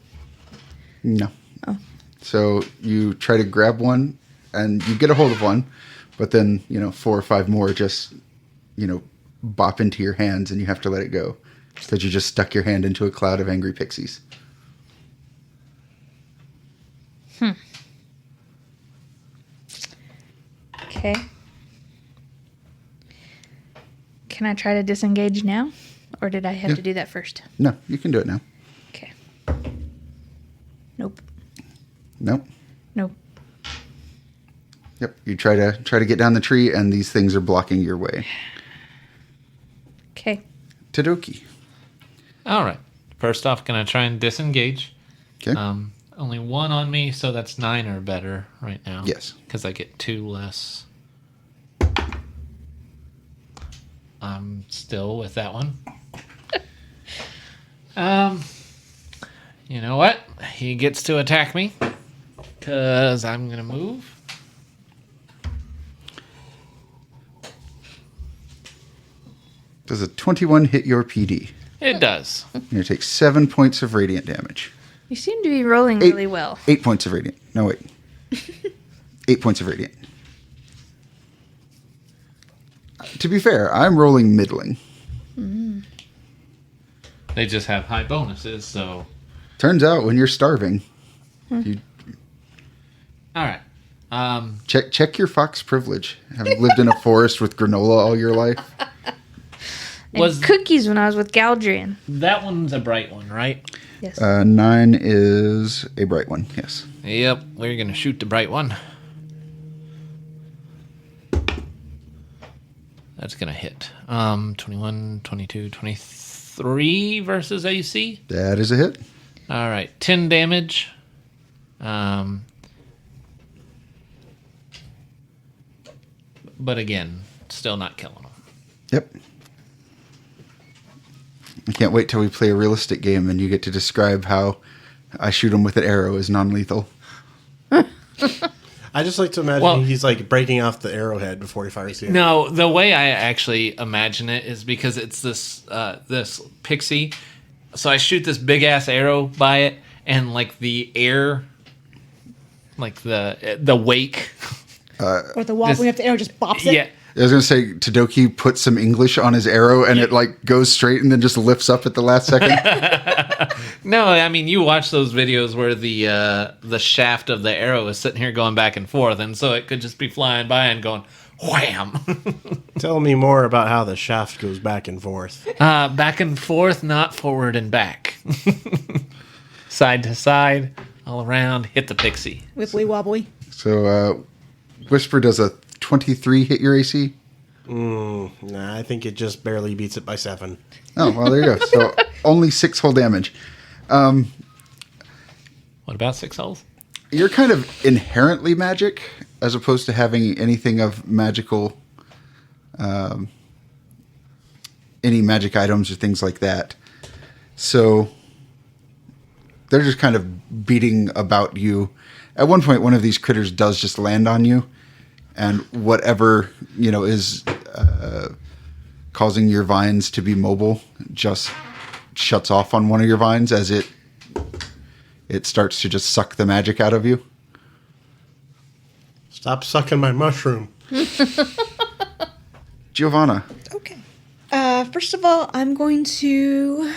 No. Oh. So you try to grab one, and you get a hold of one, but then 4 or 5 more just bop into your hands, and you have to let it go because you just stuck your hand into a cloud of angry pixies. Okay. Can I try to disengage now? Or did I have to do that first? No, you can do it now. Okay. Nope. Nope. Nope. Yep. You try to get down the tree, and these things are blocking your way. Okay. Todoki. All right. First off, can I try and disengage? Okay. Only 1 on me, so that's 9 or better right now. Yes. Because I get 2 less. I'm still with that one. You know what? He gets to attack me. Because I'm going to move. Does a 21 hit your PD? It does. You're going to take 7 points of radiant damage. You seem to be rolling really well. 8 points of radiant. No, wait. 8 points of radiant. To be fair, I'm rolling middling. They just have high bonuses, so... Turns out when you're starving, you All right. check your fox privilege. Having lived in a forest with granola all your life. And cookies when I was with Galdrian. That one's a bright one, right? Yes. 9 is a bright one, yes. Yep, we're going to shoot the bright one. That's going to hit. 21, 22, 23 versus AC. That is a hit. All right, 10 damage. But again, still not killing them. Yep. I can't wait till we play a realistic game and you get to describe how I shoot him with an arrow is non-lethal. I just like to imagine he's like breaking off the arrowhead before he fires the arrow. No, the way I actually imagine it is because it's this this pixie. So I shoot this big ass arrow by it, and like the air, like the wake. Or the wobbling of the arrow just bops it. Yeah. I was going to say, Todoki put some English on his arrow and it like goes straight and then just lifts up at the last second. No, I mean you watch those videos where the shaft of the arrow is sitting here going back and forth, and so it could just be flying by and going wham. Tell me more about how the shaft goes back and forth. Back and forth, not forward and back. Side to side, all around, hit the pixie. Wibbly wobbly. So Whisper does a 23 hit your AC? Nah, I think it just barely beats it by 7. Oh, well, there you go. So only 6 whole damage. What about 6 holes? You're kind of inherently magic as opposed to having anything of magical, any magic items or things like that. So they're just kind of beating about you. At one point, one of these critters does just land on you, and whatever, is causing your vines to be mobile just shuts off on one of your vines as it starts to just suck the magic out of you. Stop sucking my mushroom. Giovanna. Okay. First of all, I'm going to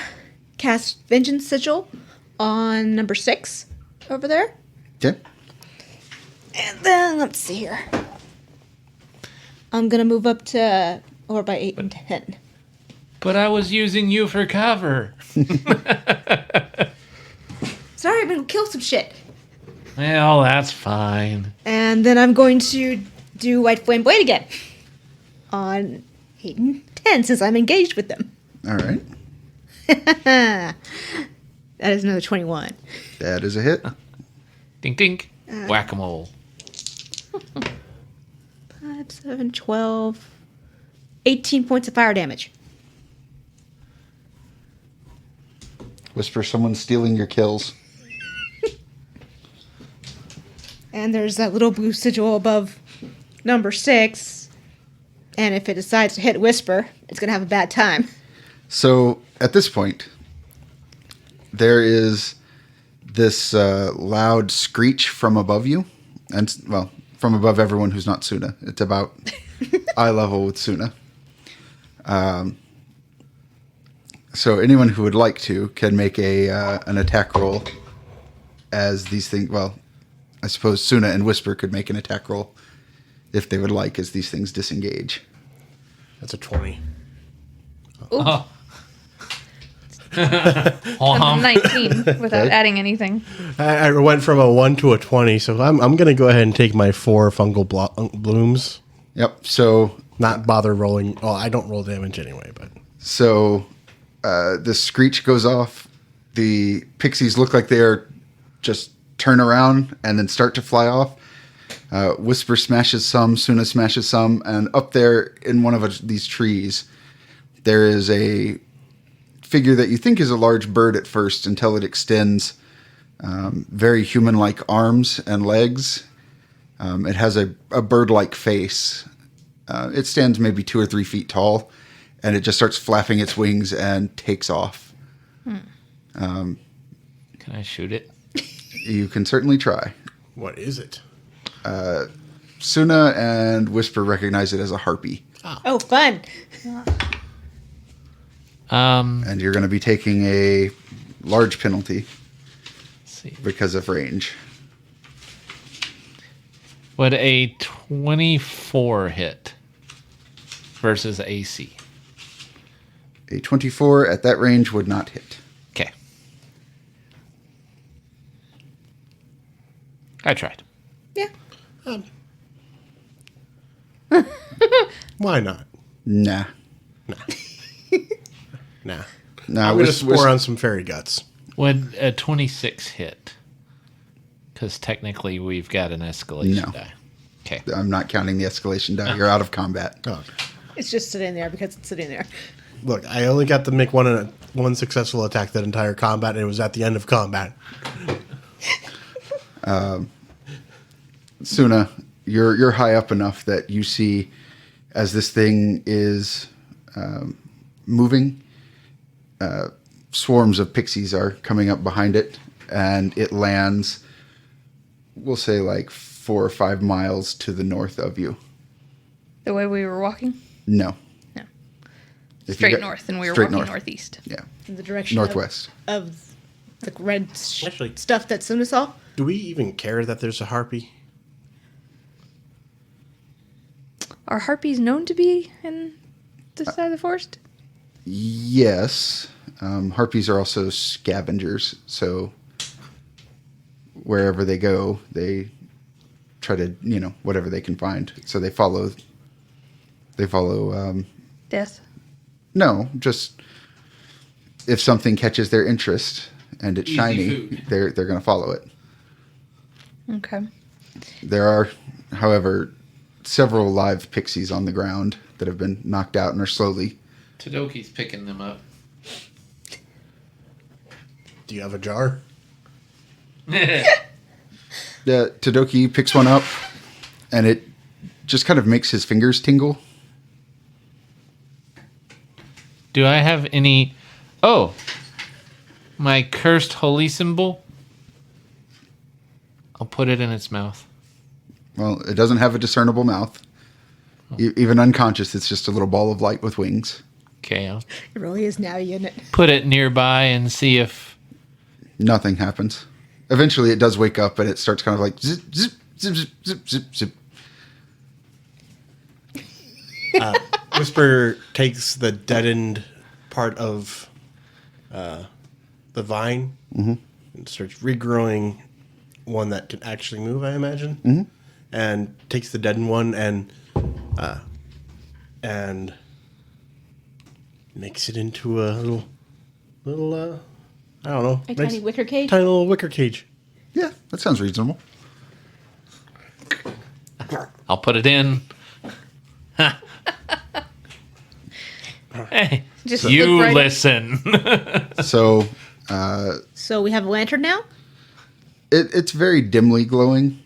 cast Vengeance Sigil on number 6 over there. Okay. And then, let's see here. I'm going to move up to over by 8 and 10. But I was using you for cover. Sorry, I'm going to kill some shit. Well, that's fine. And then I'm going to do White Flame Blade again. On 8 and 10, since I'm engaged with them. All right. That is another 21. That is a hit. Dink, dink. Whack-a-mole. 5, 7, 12. 18 points of fire damage. Whisper, someone's stealing your kills. And there's that little blue sigil above number 6. And if it decides to hit Whisper, it's going to have a bad time. So at this point, there is this loud screech from above you. And, well, from above everyone who's not Suna. It's about eye level with Suna. So anyone who would like to can make an attack roll as these things... Well, I suppose Suna and Whisper could make an attack roll if they would like as these things disengage. That's a 20. Oh. I'm 19 without adding anything. I went from a 1 to a 20, so I'm going to go ahead and take my 4 fungal blooms. Yep, so... Not bother rolling... Well, I don't roll damage anyway, but... So the screech goes off. The pixies look like they're just turn around and then start to fly off. Whisper smashes some, Suna smashes some, and up there in one of these trees, there is a figure that you think is a large bird at first until it extends very human-like arms and legs. It has a bird-like face. It stands maybe 2 or 3 feet tall, and it just starts flapping its wings and takes off. Can I shoot it? You can certainly try. What is it? Suna and Whisper recognize it as a harpy. Oh, fun. And you're going to be taking a large penalty Let's see. because of range. Would a 24 hit versus AC? A 24 at that range would not hit. Okay. I tried. Yeah. Why not? Nah. Nah. Nah, I'm going to spore on some fairy guts. Would a 26 hit? Because technically we've got an escalation No. die. Okay. I'm not counting the escalation die. You're out of combat. Oh. It's just sitting there because it's sitting there. Look, I only got to make one successful attack that entire combat, and it was at the end of combat. Suna, you're high up enough that you see as this thing is moving, swarms of pixies are coming up behind it, and it lands, we'll say like 4 or 5 miles to the north of you. The way we were walking? No. No. If you Straight got- north, and we were straight walking north. northeast. Yeah. In the direction Northwest. of the red Actually- stuff that Suna saw. Do we even care that there's a harpy? Are harpies known to be in this side of the forest? Yes. Harpies are also scavengers, so wherever they go, they try to, whatever they can find. So they follow, Death. no, just if something catches their interest and it's Easy shiny, food. they're going to follow it. Okay. There are, however, several live pixies on the ground that have been knocked out and are slowly. Todoki's picking them up. Do you have a jar? Todoki picks one up, and it just kind of makes his fingers tingle. Do I have any... Oh! My cursed holy symbol? I'll put it in its mouth. Well, it doesn't have a discernible mouth. Even unconscious, it's just a little ball of light with wings. Okay, I'll It really is now, isn't it? put it nearby and see if... Nothing happens. Eventually, it does wake up, and it starts kind of like zip, zip, zip, zip, zip, zip, zip. Whisper takes the deadened part of the vine and starts regrowing one that can actually move, I imagine. And takes the deadened one and makes it into a little I don't know. A tiny wicker cage. Tiny little wicker cage. Yeah, that sounds reasonable. I'll put it in. Hey, Just you look right- listen. So So we have a lantern now? it's very dimly glowing,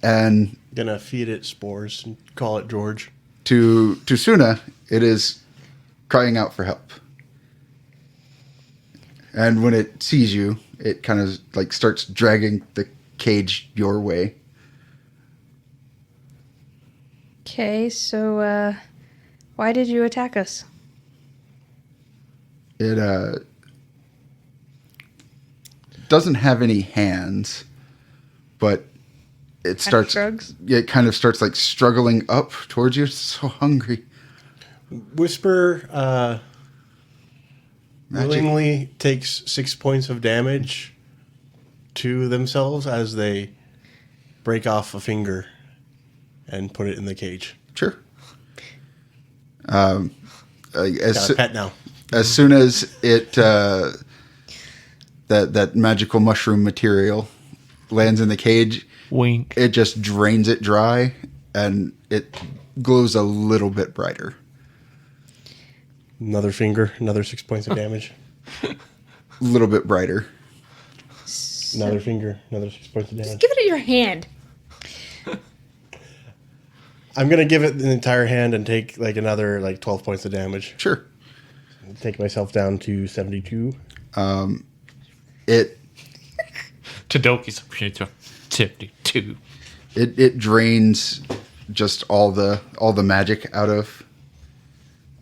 and Gonna feed it spores and call it George. to Suna, it is crying out for help. And when it sees you, it kind of like starts dragging the cage your way. Okay, so why did you attack us? It doesn't have any hands, but it starts. shrugs? It kind of starts like struggling up towards you. It's so hungry. Whisper Magic. willingly takes 6 points of damage to themselves as they break off a finger and put it in the cage. Sure. Got a pet now. As soon as it that magical mushroom material lands in the cage, Wink. it just drains it dry, and it glows a little bit brighter. Another finger, another 6 points of damage. A little bit brighter. Another finger, another 6 points of damage. Give it your hand. I'm gonna give it the entire hand and take like another 12 points of damage. Sure. Take myself down to 72. It Todoki's 72. it drains just all the magic out of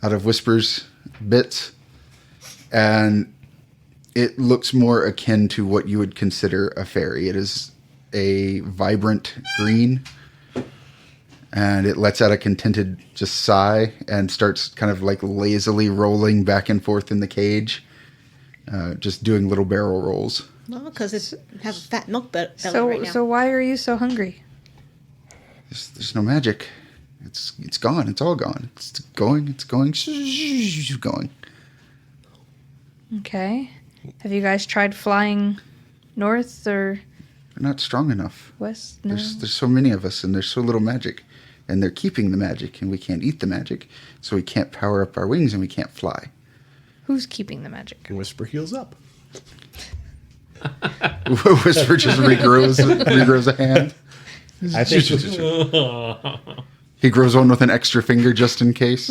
out of Whisper's bits, and it looks more akin to what you would consider a fairy. It is a vibrant green, and it lets out a contented just sigh and starts kind of like lazily rolling back and forth in the cage, just doing little barrel rolls. Well, because it's have a fat milk belly So, right now. so why are you so hungry? There's no magic. It's gone. It's all gone. It's going, going. Okay. Have you guys tried flying north or They're not strong enough. west? No. There's so many of us, and there's so little magic. And they're keeping the magic, and we can't eat the magic, so we can't power up our wings, and we can't fly. Who's keeping the magic? And Whisper heals up. Whisper just regrows a hand. I think He grows one with an extra finger just in case.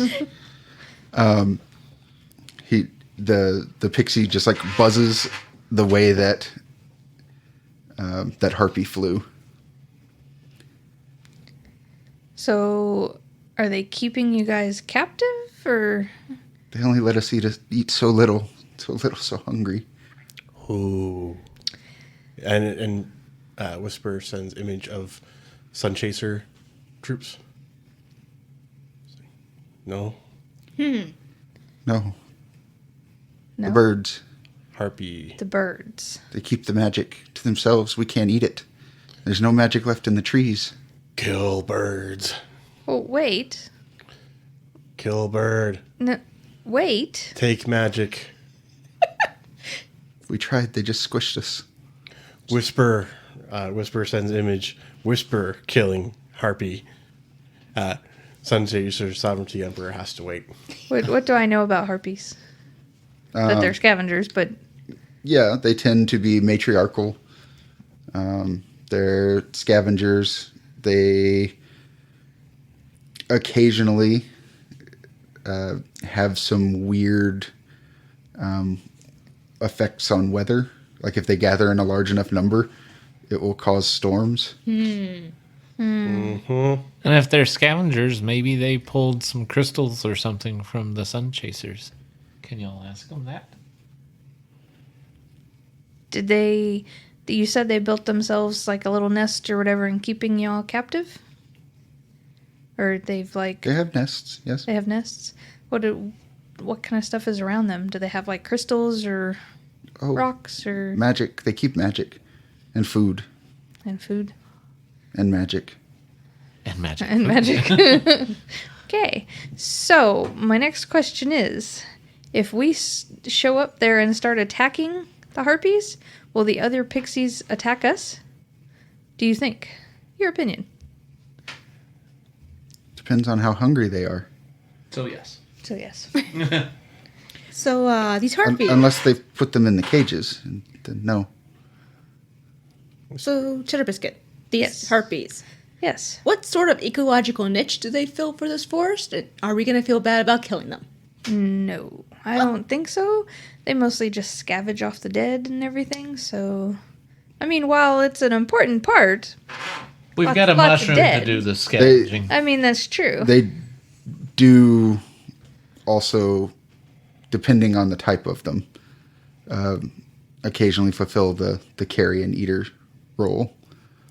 The pixie just like buzzes the way that that harpy flew. So, are they keeping you guys captive or? They only let us eat so little, so hungry. Ooh. And Whisper sends image of Sun Chaser troops. No. No, No. the birds. Harpy. The birds. They keep the magic to themselves. We can't eat it. There's no magic left in the trees. Kill birds. Oh, wait. Kill bird. No, wait. Take magic. We tried. They just squished us. Whisper. Whisper sends image. Whisper killing Harpy. Sun Chaser Sovereignty Emperor has to wait. What do I know about harpies? That they're scavengers, but Yeah, they tend to be matriarchal. They're scavengers. They occasionally have some weird effects on weather. Like if they gather in a large enough number, it will cause storms. And if they're scavengers, maybe they pulled some crystals or something from the sun chasers. Can y'all ask them that? did they? You said they built themselves like a little nest or whatever in keeping y'all captive? Or they've like... They have nests, yes. They have nests? What kind of stuff is around them? Do they have like crystals or Oh, rocks or... magic. They keep magic and food and food? and magic. And magic. And magic. Okay. So, my next question is, if we show up there and start attacking the harpies, will the other pixies attack us? Do you think? Your opinion. Depends on how hungry they are. So yes. So, yes. So these harpies. Unless they've put them in the cages. Then no. So Cheddar Biscuit. These Yes. harpies. Yes. What sort of ecological niche do they fill for this forest? Are we going to feel bad about killing them? No, I don't think so. They mostly just scavenge off the dead and everything, so... I mean, while it's an important part, We've Lots- got a lots of mushroom dead. to do the scavenging. I mean, that's true. They do also, depending on the type of them, occasionally fulfill the carrion eater role.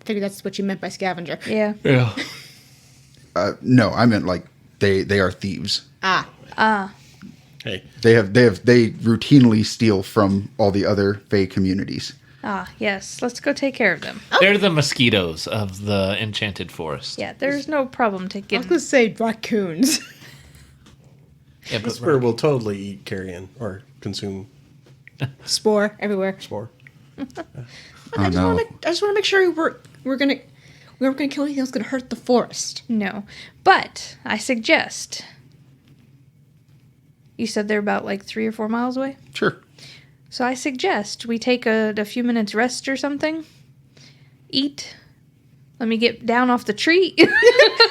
I figured that's what you meant by scavenger. Yeah. Yeah. No, I meant like they are thieves. Ah. Hey, They routinely steal from all the other Fae communities. Ah, yes. Let's go take care of them. They're the mosquitoes of the enchanted forest. Yeah, there's no problem I taking... was going to say raccoons. Yeah, but Whisper will totally eat carrion or consume Spore everywhere. spore. I just want to make sure we're gonna kill anything that's gonna hurt the forest. No. But, I suggest... You said they're about like 3 or 4 miles away? Sure. So I suggest we take a few minutes rest or something. Eat. Let me get down off the tree.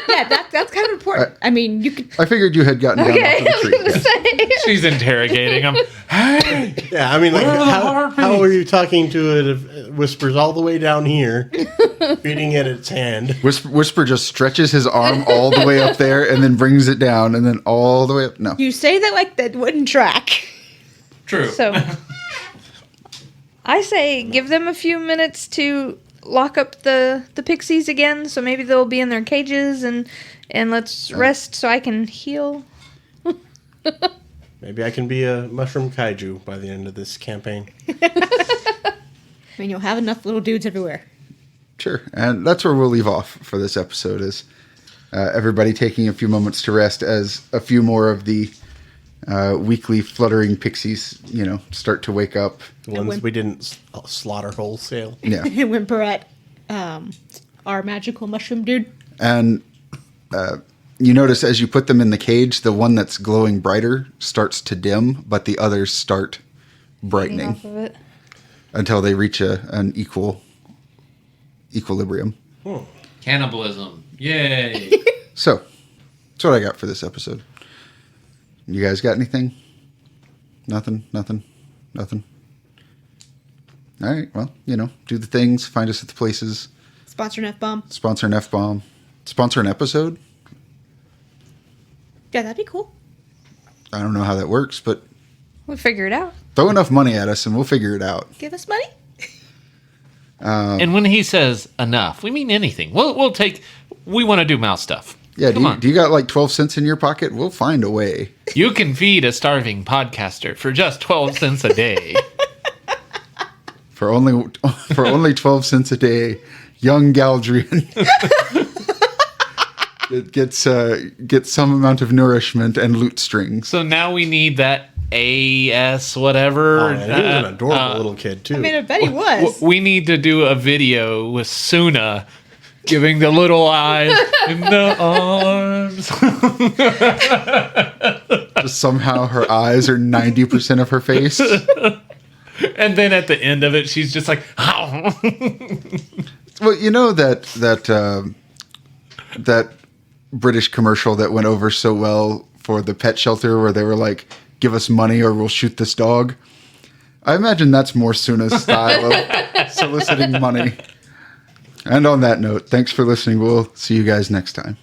Yeah, that's kind of important. I mean, you could. I figured you had gotten down Okay, off of the I was tree. gonna say. she's interrogating them. Hey! Yeah, I mean, like, Where are the how harpies? were you talking to it Whisper's all the way down here, beating at its hand. Whisper just stretches his arm all the way up there and then brings it down and then all the way up. No. You say that like that wouldn't track. True. So I say give them a few minutes to lock up the pixies again, so maybe they'll be in their cages and let's rest so I can heal. Maybe I can be a mushroom kaiju by the end of this campaign. I mean, you'll have enough little dudes everywhere. Sure. And that's where we'll leave off for this episode is everybody taking a few moments to rest as a few more of the weekly fluttering pixies, start to wake up. The ones we didn't slaughter wholesale. Yeah. And whimper at our magical mushroom dude. And you notice as you put them in the cage, the one that's glowing brighter starts to dim, but the others start brightening Off of it. until they reach an equilibrium. Cannibalism. Yay. So, that's what I got for this episode. You guys got anything? Nothing? All right, well, do the things. Find us at the places. Sponsor an F-bomb. Sponsor an F-bomb. Sponsor an episode. Yeah, that'd be cool. I don't know how that works, but We'll figure it out. throw enough money at us and we'll figure it out. Give us money. And when he says enough, we mean anything. We'll take. We want to do mouse stuff. Yeah, Come on. do you got like 12 cents in your pocket? We'll find a way. You can feed a starving podcaster for just 12 cents a day. For only 12 cents a day, young Galdrian it gets some amount of nourishment and loot strings. So now we need that AS whatever. Oh, man, he was an adorable little kid, too. I mean, I bet he was. We need to do a video with Suna giving the little eyes in the arms. Just somehow her eyes are 90% of her face. And then at the end of it, she's just like, Well, you know that British commercial that went over so well for the pet shelter where they were like, give us money or we'll shoot this dog. I imagine that's more Suna's style of soliciting money. And on that note, thanks for listening. We'll see you guys next time.